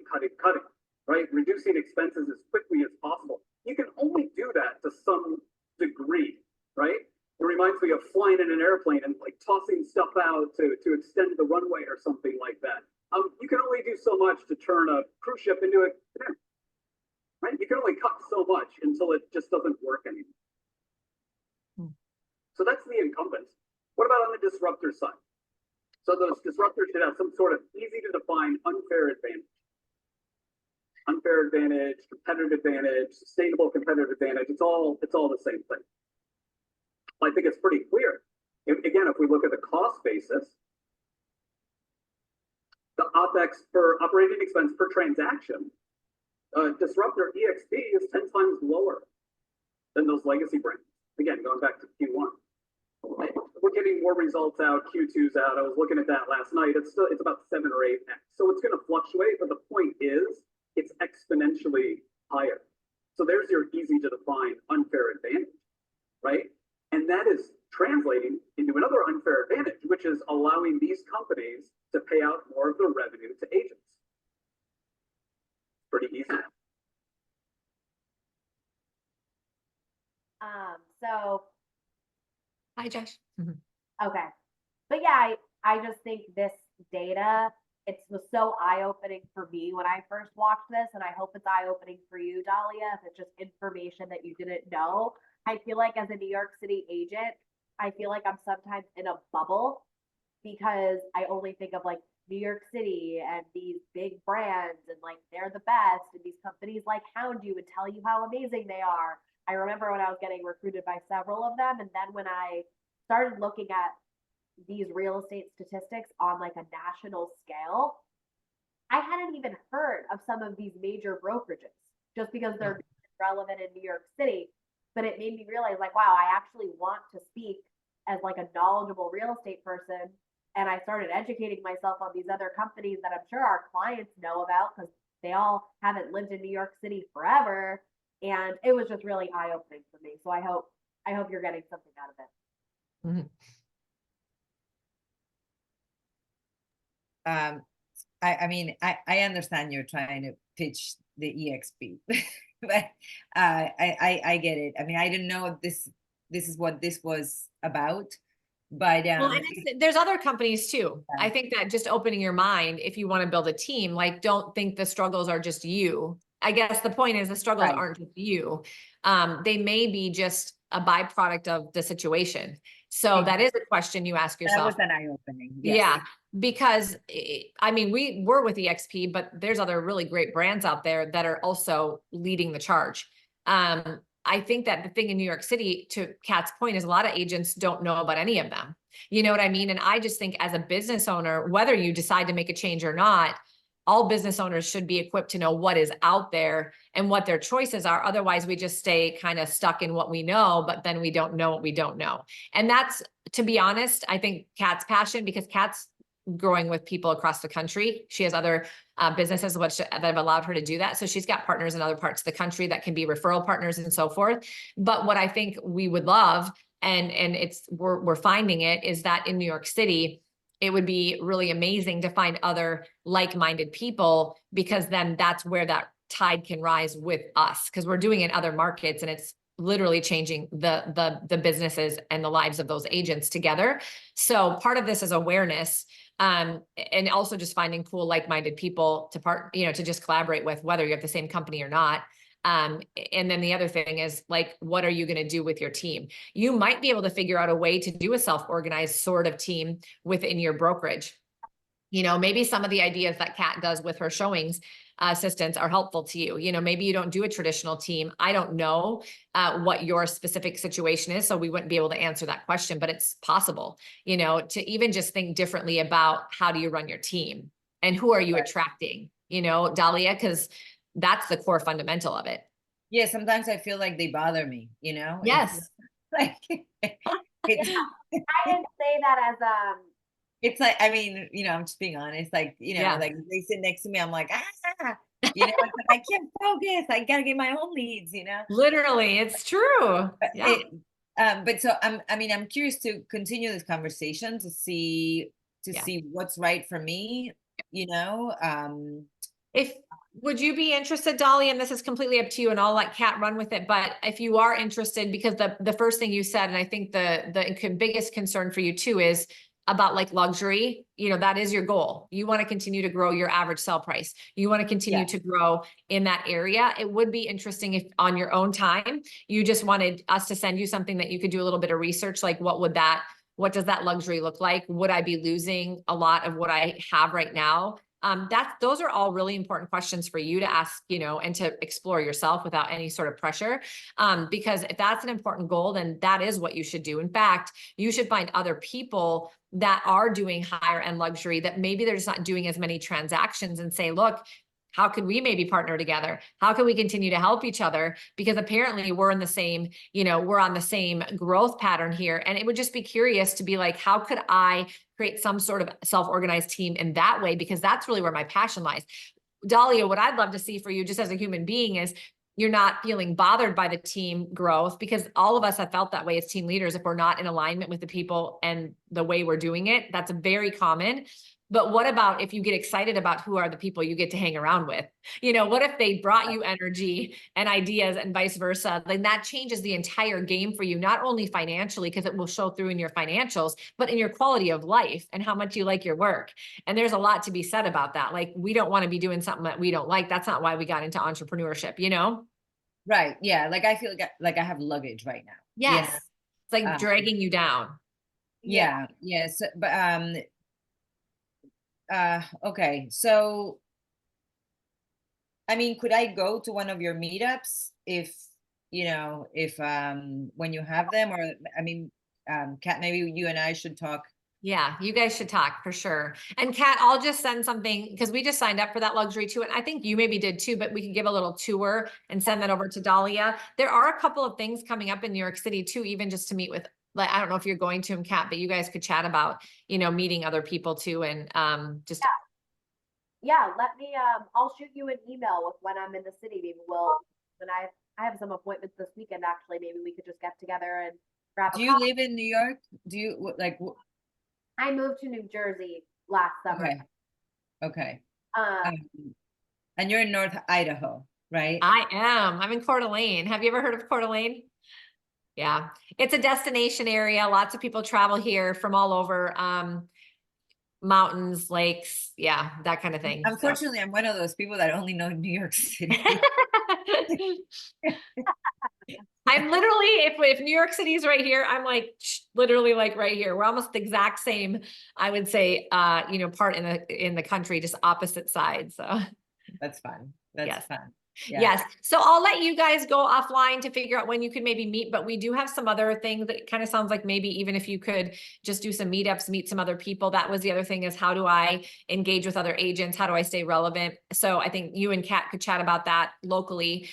right? Reducing expenses as quickly as possible. You can only do that to some degree, right? It reminds me of flying in an airplane and like tossing stuff out to extend the runway or something like that. You can only do so much to turn a cruise ship into a canoe, right? You can only cut so much until it just doesn't work anymore. So that's the incumbents. What about on the disruptor side? So those disruptors should have some sort of easy to define unfair advantage. Unfair advantage, competitive advantage, sustainable competitive advantage. It's all the same thing. I think it's pretty clear. Again, if we look at the cost basis, the OpEx per operating expense per transaction, disruptor EXP is 10 times lower than those legacy brands. Again, going back to Q1. We're getting more results out, Q2's out. I was looking at that last night. It's about 7 or 8x. So it's going to fluctuate, but the point is it's exponentially higher. So there's your easy to define unfair advantage, right? And that is translating into another unfair advantage, which is allowing these companies to pay out more of their revenue to agents. Pretty easy. So Hi, Josh. okay. But yeah, I just think this data, it was so eye-opening for me when I first watched this, and I hope it's eye-opening for you, Dahlia, if it's just information that you didn't know. I feel like as a New York City agent, I feel like I'm sometimes in a bubble because I only think of like New York City and these big brands and like they're the best, and these companies like hound you and tell you how amazing they are. I remember when I was getting recruited by several of them, and then when I started looking at these real estate statistics on like a national scale, I hadn't even heard of some of these major brokerages just because they're relevant in New York City. But it made me realize like, wow, I actually want to speak as like a knowledgeable real estate person. And I started educating myself on these other companies that I'm sure our clients know about because they all haven't lived in New York City forever. And it was just really eye-opening for me. So I hope you're getting something out of it. I mean, I understand you're trying to pitch the EXP, but I get it. I mean, I didn't know this is what this was about, but Well, and there's other companies too. I think that just opening your mind, if you want to build a team, like don't think the struggles are just you. I guess the point is the struggles Right. aren't just you. They may be just a byproduct of the situation. So that is a question you ask that yourself. was an eye-opening. Yeah, because I mean, we're with EXP, but there's other really great brands out there that are also leading the charge. I think that the thing in New York City, to Kat's point, is a lot of agents don't know about any of them. You know what I mean? And I just think as a business owner, whether you decide to make a change or not, all business owners should be equipped to know what is out there and what their choices are. Otherwise, we just stay kind of stuck in what we know, but then we don't know what we don't know. And that's, to be honest, I think Kat's passion, because Kat's growing with people across the country. She has other businesses that have allowed her to do that. So she's got partners in other parts of the country that can be referral partners and so forth. But what I think we would love, and we're finding it, is that in New York City, it would be really amazing to find other like-minded people, because then that's where that tide can rise with us, because we're doing it in other markets and it's literally changing the businesses and the lives of those agents together. So part of this is awareness, and also just finding cool, like-minded people to just collaborate with, whether you have the same company or not. And then the other thing is, like, what are you going to do with your team? You might be able to figure out a way to do a self-organized sort of team within your brokerage. Maybe some of the ideas that Kat does with her showings assistants are helpful to you. Maybe you don't do a traditional team. I don't know what your specific situation is, so we wouldn't be able to answer that question, but it's possible, to even just think differently about how do you run your team and who are you attracting, Dahlia, because that's the core fundamental of it. Yeah, sometimes I feel like they bother me, Yes. Like It's, I didn't say that as it's like, I mean, you know, I'm just being honest, like, you know, Yeah. like they sit next to me, I'm like, you know, it's like, I can't focus. I gotta get my own leads, you know? Literally, it's true. But Yeah. but so I mean, I'm curious to continue this conversation to Yeah. see what's right for me, you know? If, would you be interested, Dolly? And this is completely up to you and I'll let Kat run with it. But if you are interested, because the first thing you said, and I think the biggest concern for you too is about like luxury, you know, that is your goal. You want to continue to grow your average sell price. You want to continue Yeah. to grow in that area. It would be interesting if on your own time, you just wanted us to send you something that you could do a little bit of research, like what does that luxury look like? Would I be losing a lot of what I have right now? Those are all really important questions for you to ask, you know, and to explore yourself without any sort of pressure. Because if that's an important goal, then that is what you should do. In fact, you should find other people that are doing higher end luxury that maybe they're just not doing as many transactions and say, look, how could we maybe partner together? How can we continue to help each other? Because apparently we're in the same, you know, we're on the same growth pattern here. And it would just be curious to be like, how could I create some sort of self-organized team in that way? Because that's really where my passion lies. Dahlia, what I'd love to see for you just as a human being is you're not feeling bothered by the team growth, because all of us have felt that way as team leaders. If we're not in alignment with the people and the way we're doing it, that's very common. But what about if you get excited about who are the people you get to hang around with? You know, what if they brought you energy and ideas and vice versa? Then that changes the entire game for you, not only financially, because it will show through in your financials, but in your quality of life and how much you like your work. And there's a lot to be said about that. Like, we don't want to be doing something that we don't like. That's not why we got into entrepreneurship, you know? Right. Yeah. Like I feel like I have luggage right now. Yes. Yeah. It's like dragging you down. Yeah. Yes. But okay. So I mean, could I go to one of your meetups if, you know, if when you have them, or I mean, Kat, maybe you and I should talk. Yeah, you guys should talk for sure. And Kat, I'll just send something because we just signed up for that luxury too. And I think you maybe did too, but we could give a little tour and send that over to Dahlia. There are a couple of things coming up in New York City too, even just to meet with, like, I don't know if you're going to them, Kat, but you guys could chat about, you know, meeting other people too. And just, Yeah, let me I'll shoot you an email with when I'm in the city. Maybe when I have some appointments this weekend actually, maybe we could just get together and grab Do a you coffee. live in New York? Do you like? I moved to New Jersey last summer. Okay. Okay. Um, And you're in North Idaho, right? I am. I'm in Coeur d'Alene. Have you ever heard of Coeur d'Alene? Yeah, it's a destination area. Lots of people travel here from all over. Mountains, lakes, yeah, that kind of thing. So. Unfortunately, I'm one of those people that only know New York City. I'm literally, if New York City is right here, I'm like literally like right here. We're almost the exact same, I would say, you know, part in the country, just opposite sides. So That's fun. That's Yes. fun. Yeah. yes. So I'll let you guys go offline to figure out when you could maybe meet, but we do have some other things that kind of sounds like maybe even if you could just do some meetups, meet some other people. That was the other thing, is how do I engage with other agents? How do I stay relevant? So I think you and Kat could chat about that locally.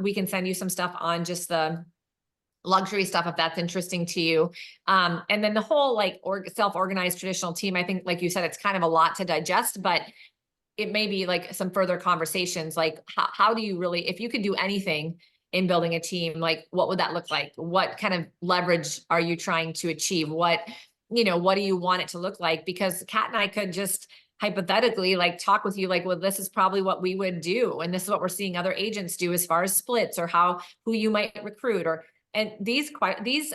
We can send you some stuff on just the luxury stuff if that's interesting to you. And then the whole like self-organized traditional team, I think, like you said, it's kind of a lot to digest, but it may be like some further conversations, like how do you really, if you could do anything in building a team, like what would that look like? What kind of leverage are you trying to achieve? What, you know, what do you want it to look like? Because Kat and I could just hypothetically like talk with you, like, well, this is probably what we would do. And this is what we're seeing other agents do as far as splits or who you might recruit and these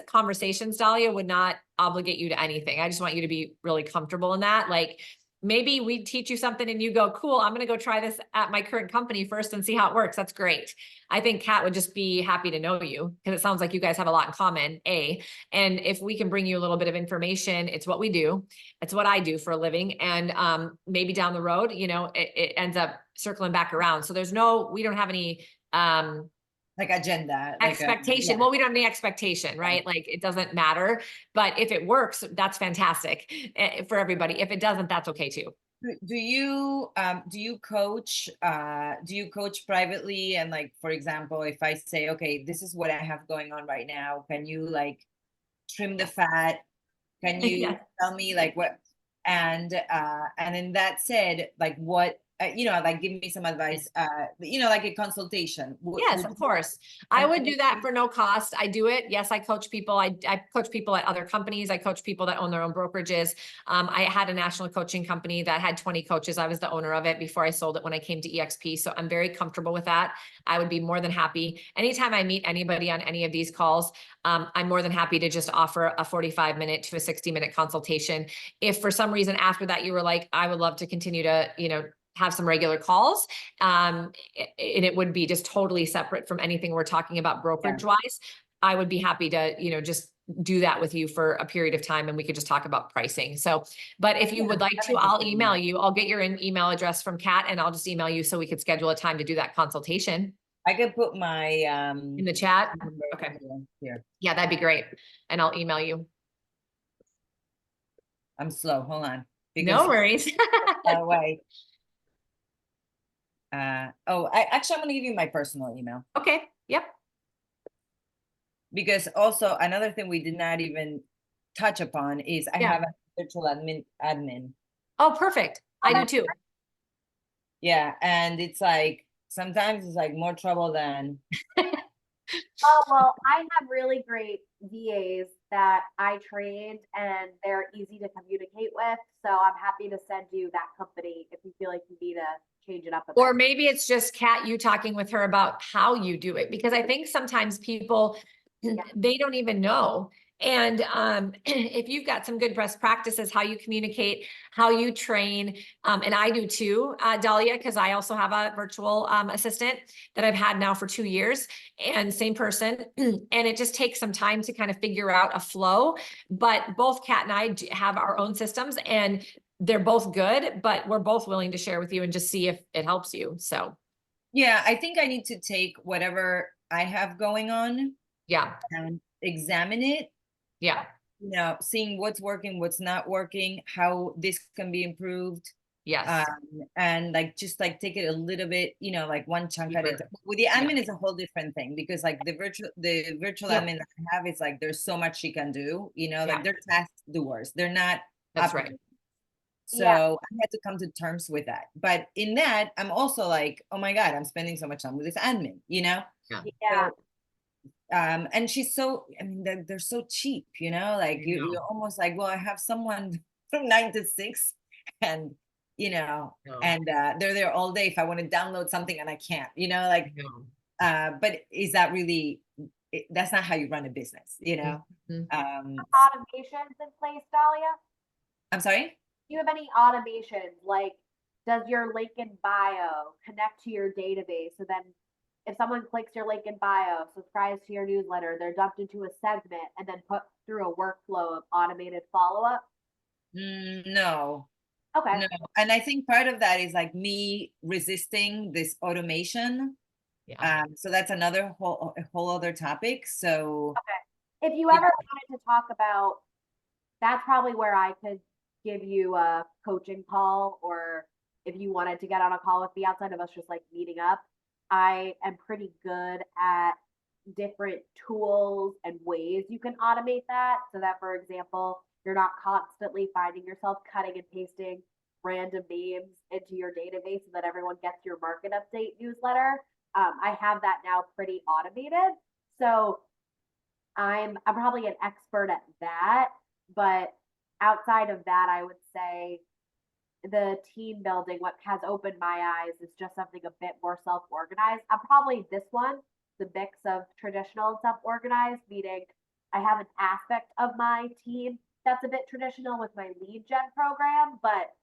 conversations, Dahlia, would not obligate you to anything. I just want you to be really comfortable in that. Like, maybe we teach you something and you go, cool, I'm going to go try this at my current company first and see how it works. That's great. I think Kat would just be happy to know you because it sounds like you guys have a lot in common, and if we can bring you a little bit of information, it's what we do. It's what I do for a living. And maybe down the road, you know, it ends up circling back around. So we don't have any, like agenda, like expectation. yeah. Well, we don't have any expectation, right? Like it doesn't matter, but if it works, that's fantastic for everybody. If it doesn't, that's okay too. Do you coach privately? And like, for example, if I say, okay, this is what I have going on right now, can you like trim the fat? Can you Yeah. tell me like what, and then that said, like what, like give me some advice, like a consultation. Yes, of course. I would do that for no cost. I do it. Yes, I coach people. I coach people at other companies. I coach people that own their own brokerages. I had a national coaching company that had 20 coaches. I was the owner of it before I sold it when I came to EXP. So I'm very comfortable with that. I would be more than happy. Anytime I meet anybody on any of these calls, I'm more than happy to just offer a 45-minute to a 60-minute consultation. If for some reason after that you were like, I would love to continue to, have some regular calls. And it would be just totally separate from anything we're talking about brokerage wise. I would be happy to, just do that with you for a period of time and we could just talk about pricing. So, but if you would like to, I'll email you. I'll get your email address from Kat and I'll just email you so we could schedule a time to do that consultation. I could put my in the chat. Okay. Here. Yeah, that'd be great. And I'll email you. I'm slow. Hold on. No worries. Wait. I'm gonna give you my personal email. Okay. Yep. Because also another thing we did not even touch upon is I have a virtual admin. Oh, perfect. I do too. Yeah, and it's like sometimes it's like more trouble than. Oh, well, I have really great VAs that I trained and they're easy to communicate with. So I'm happy to send you that company if you feel like you need to change it up a bit. Or maybe it's just Kat, you talking with her about how you do it, because I think sometimes people, they don't even know. And if you've got some good best practices, how you communicate, how you train, and I do too, Dahlia, because I also have a virtual assistant that I've had now for 2 years, and same person. And it just takes some time to kind of figure out a flow. But both Kat and I have our own systems and they're both good, but we're both willing to share with you and just see if it helps you. So yeah, I think I need to take whatever I have going on and examine it. Yeah. Seeing what's working, what's not working, how this can be improved. Yes. And like just like take it a little bit, like one chunk at a time. With the admin is a whole different thing because like the virtual admin that I have is like there's so much she can do, like they're task doers. They're not. That's right. So I had to come to terms with that. But in that, I'm also like, oh my God, I'm spending so much time with this admin, Yeah. So, and she's so, I mean, they're so cheap, like you're almost like, well, I have someone from 9 to 6 and, and they're there all day if I want to download something and I can't, but is that really, that's not how you run a business, Automations in place, Dahlia? I'm sorry? Do you have any automations? Like, does your link in bio connect to your database? So then if someone clicks your link in bio, subscribes to your newsletter, they're dumped into a segment and then put through a workflow of automated follow-up? No. Okay. No. And I think part of that is like me resisting this automation. So that's another whole other topic. So if you ever wanted to talk about, that's probably where I could give you a coaching call, or if you wanted to get on a call with me outside of us just like meeting up. I am pretty good at different tools and ways you can automate that, so that, for example, you're not constantly finding yourself cutting and pasting random names into your database so that everyone gets your market update newsletter. I have that now pretty automated. So I'm probably an expert at that, but outside of that, I would say the team building, what has opened my eyes is just something a bit more self-organized. I'm probably this one, the mix of traditional and self-organized, meaning I have an aspect of my team that's a bit traditional with my lead gen program, but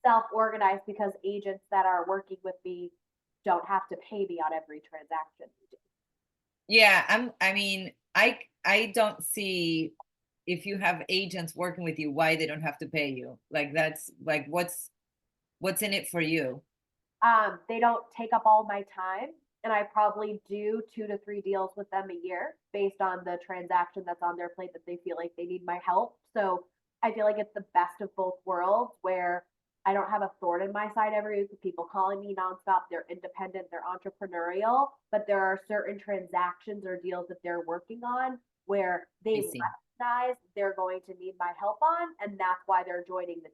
self-organized because agents that are working with me don't have to pay me on every transaction. Yeah, I don't see, if you have agents working with you, why they don't have to pay you. Like that's like what's in it for you? They don't take up all my time, and I probably do 2 to 3 deals with them a year based on the transaction that's on their plate that they feel like they need my help. So I feel like it's the best of both worlds, where I don't have a thorn in my side every week with people calling me nonstop. They're independent, they're entrepreneurial, but there are certain transactions or deals that they're working on where they left recognize they're going to need my help on, and that's why they're joining the team.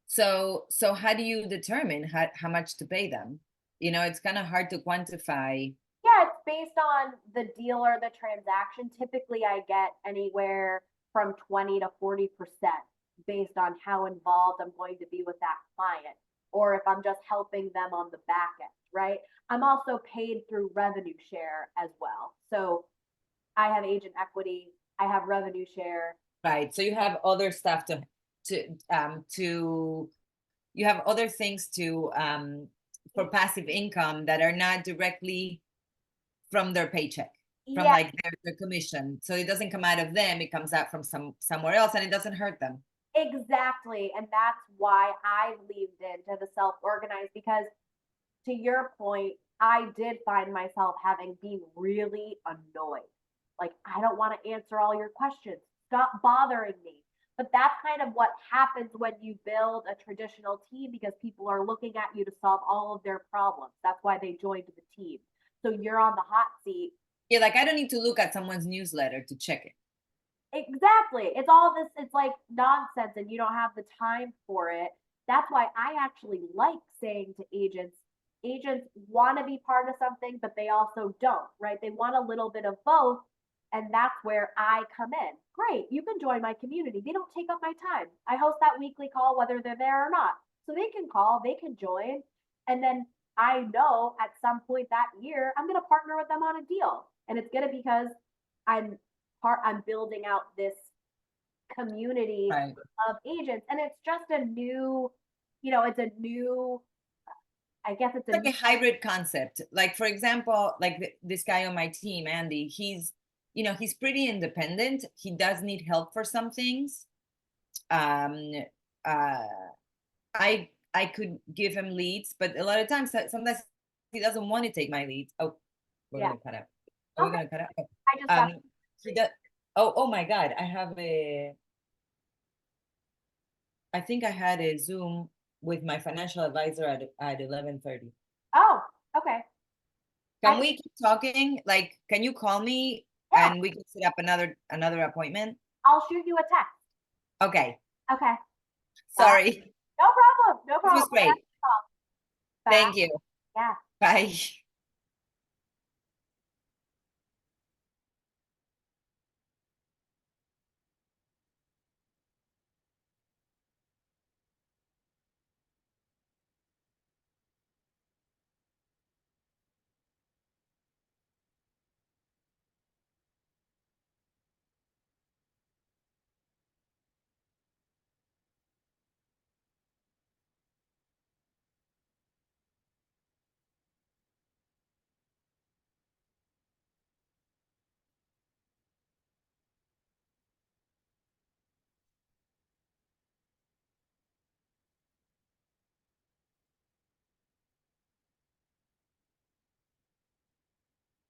So how do you determine how much to pay them? You know, it's kind of hard to quantify. Yeah, it's based on the deal or the transaction. Typically, I get anywhere from 20 to 40% based on how involved I'm going to be with that client, or if I'm just helping them on the back end, right? I'm also paid through revenue share as well. So I have agent equity, I have revenue share. Right. So you have other stuff to you have other things to for passive income that are not directly from their paycheck, from Yeah, like their commission. So it doesn't come out of them, it comes out from somewhere else, and it doesn't hurt them. exactly. And that's why I leaned into the self-organized, because to your point, I did find myself having been really annoyed. Like, I don't want to answer all your questions. Stop bothering me. But that's kind of what happens when you build a traditional team, because people are looking at you to solve all of their problems. That's why they joined the team. So you're on the hot seat. Yeah, like I don't need to look at someone's newsletter to check it. Exactly. It's all this, it's like nonsense, and you don't have the time for it. That's why I actually like saying to agents want to be part of something, but they also don't, right? They want a little bit of both. And that's where I come in. Great, you can join my community. They don't take up my time. I host that weekly call, whether they're there or not. So they can call, they can join. And then I know at some point that year, I'm going to partner with them on a deal. And it's going to, because I'm building out this community Right. of agents. And it's just a new, it's a new, I guess it's Like a hybrid concept. Like, for example, like this guy on my team, Andy, he's pretty independent. He does need help for some things. I could give him leads, but a lot of times, sometimes he doesn't want to take my leads. Oh, we're Yeah. gonna cut out. Are we Okay. gonna cut out? I just got He does. Oh my God! I think I had a Zoom with my financial advisor at 11:30. Oh, okay. Can we keep talking? Like, can you call me Yeah. and we can set up another appointment? I'll shoot you a text. Okay. Okay. Sorry. No problem. No This problem. was great. Bye. Thank you. Yeah. Bye.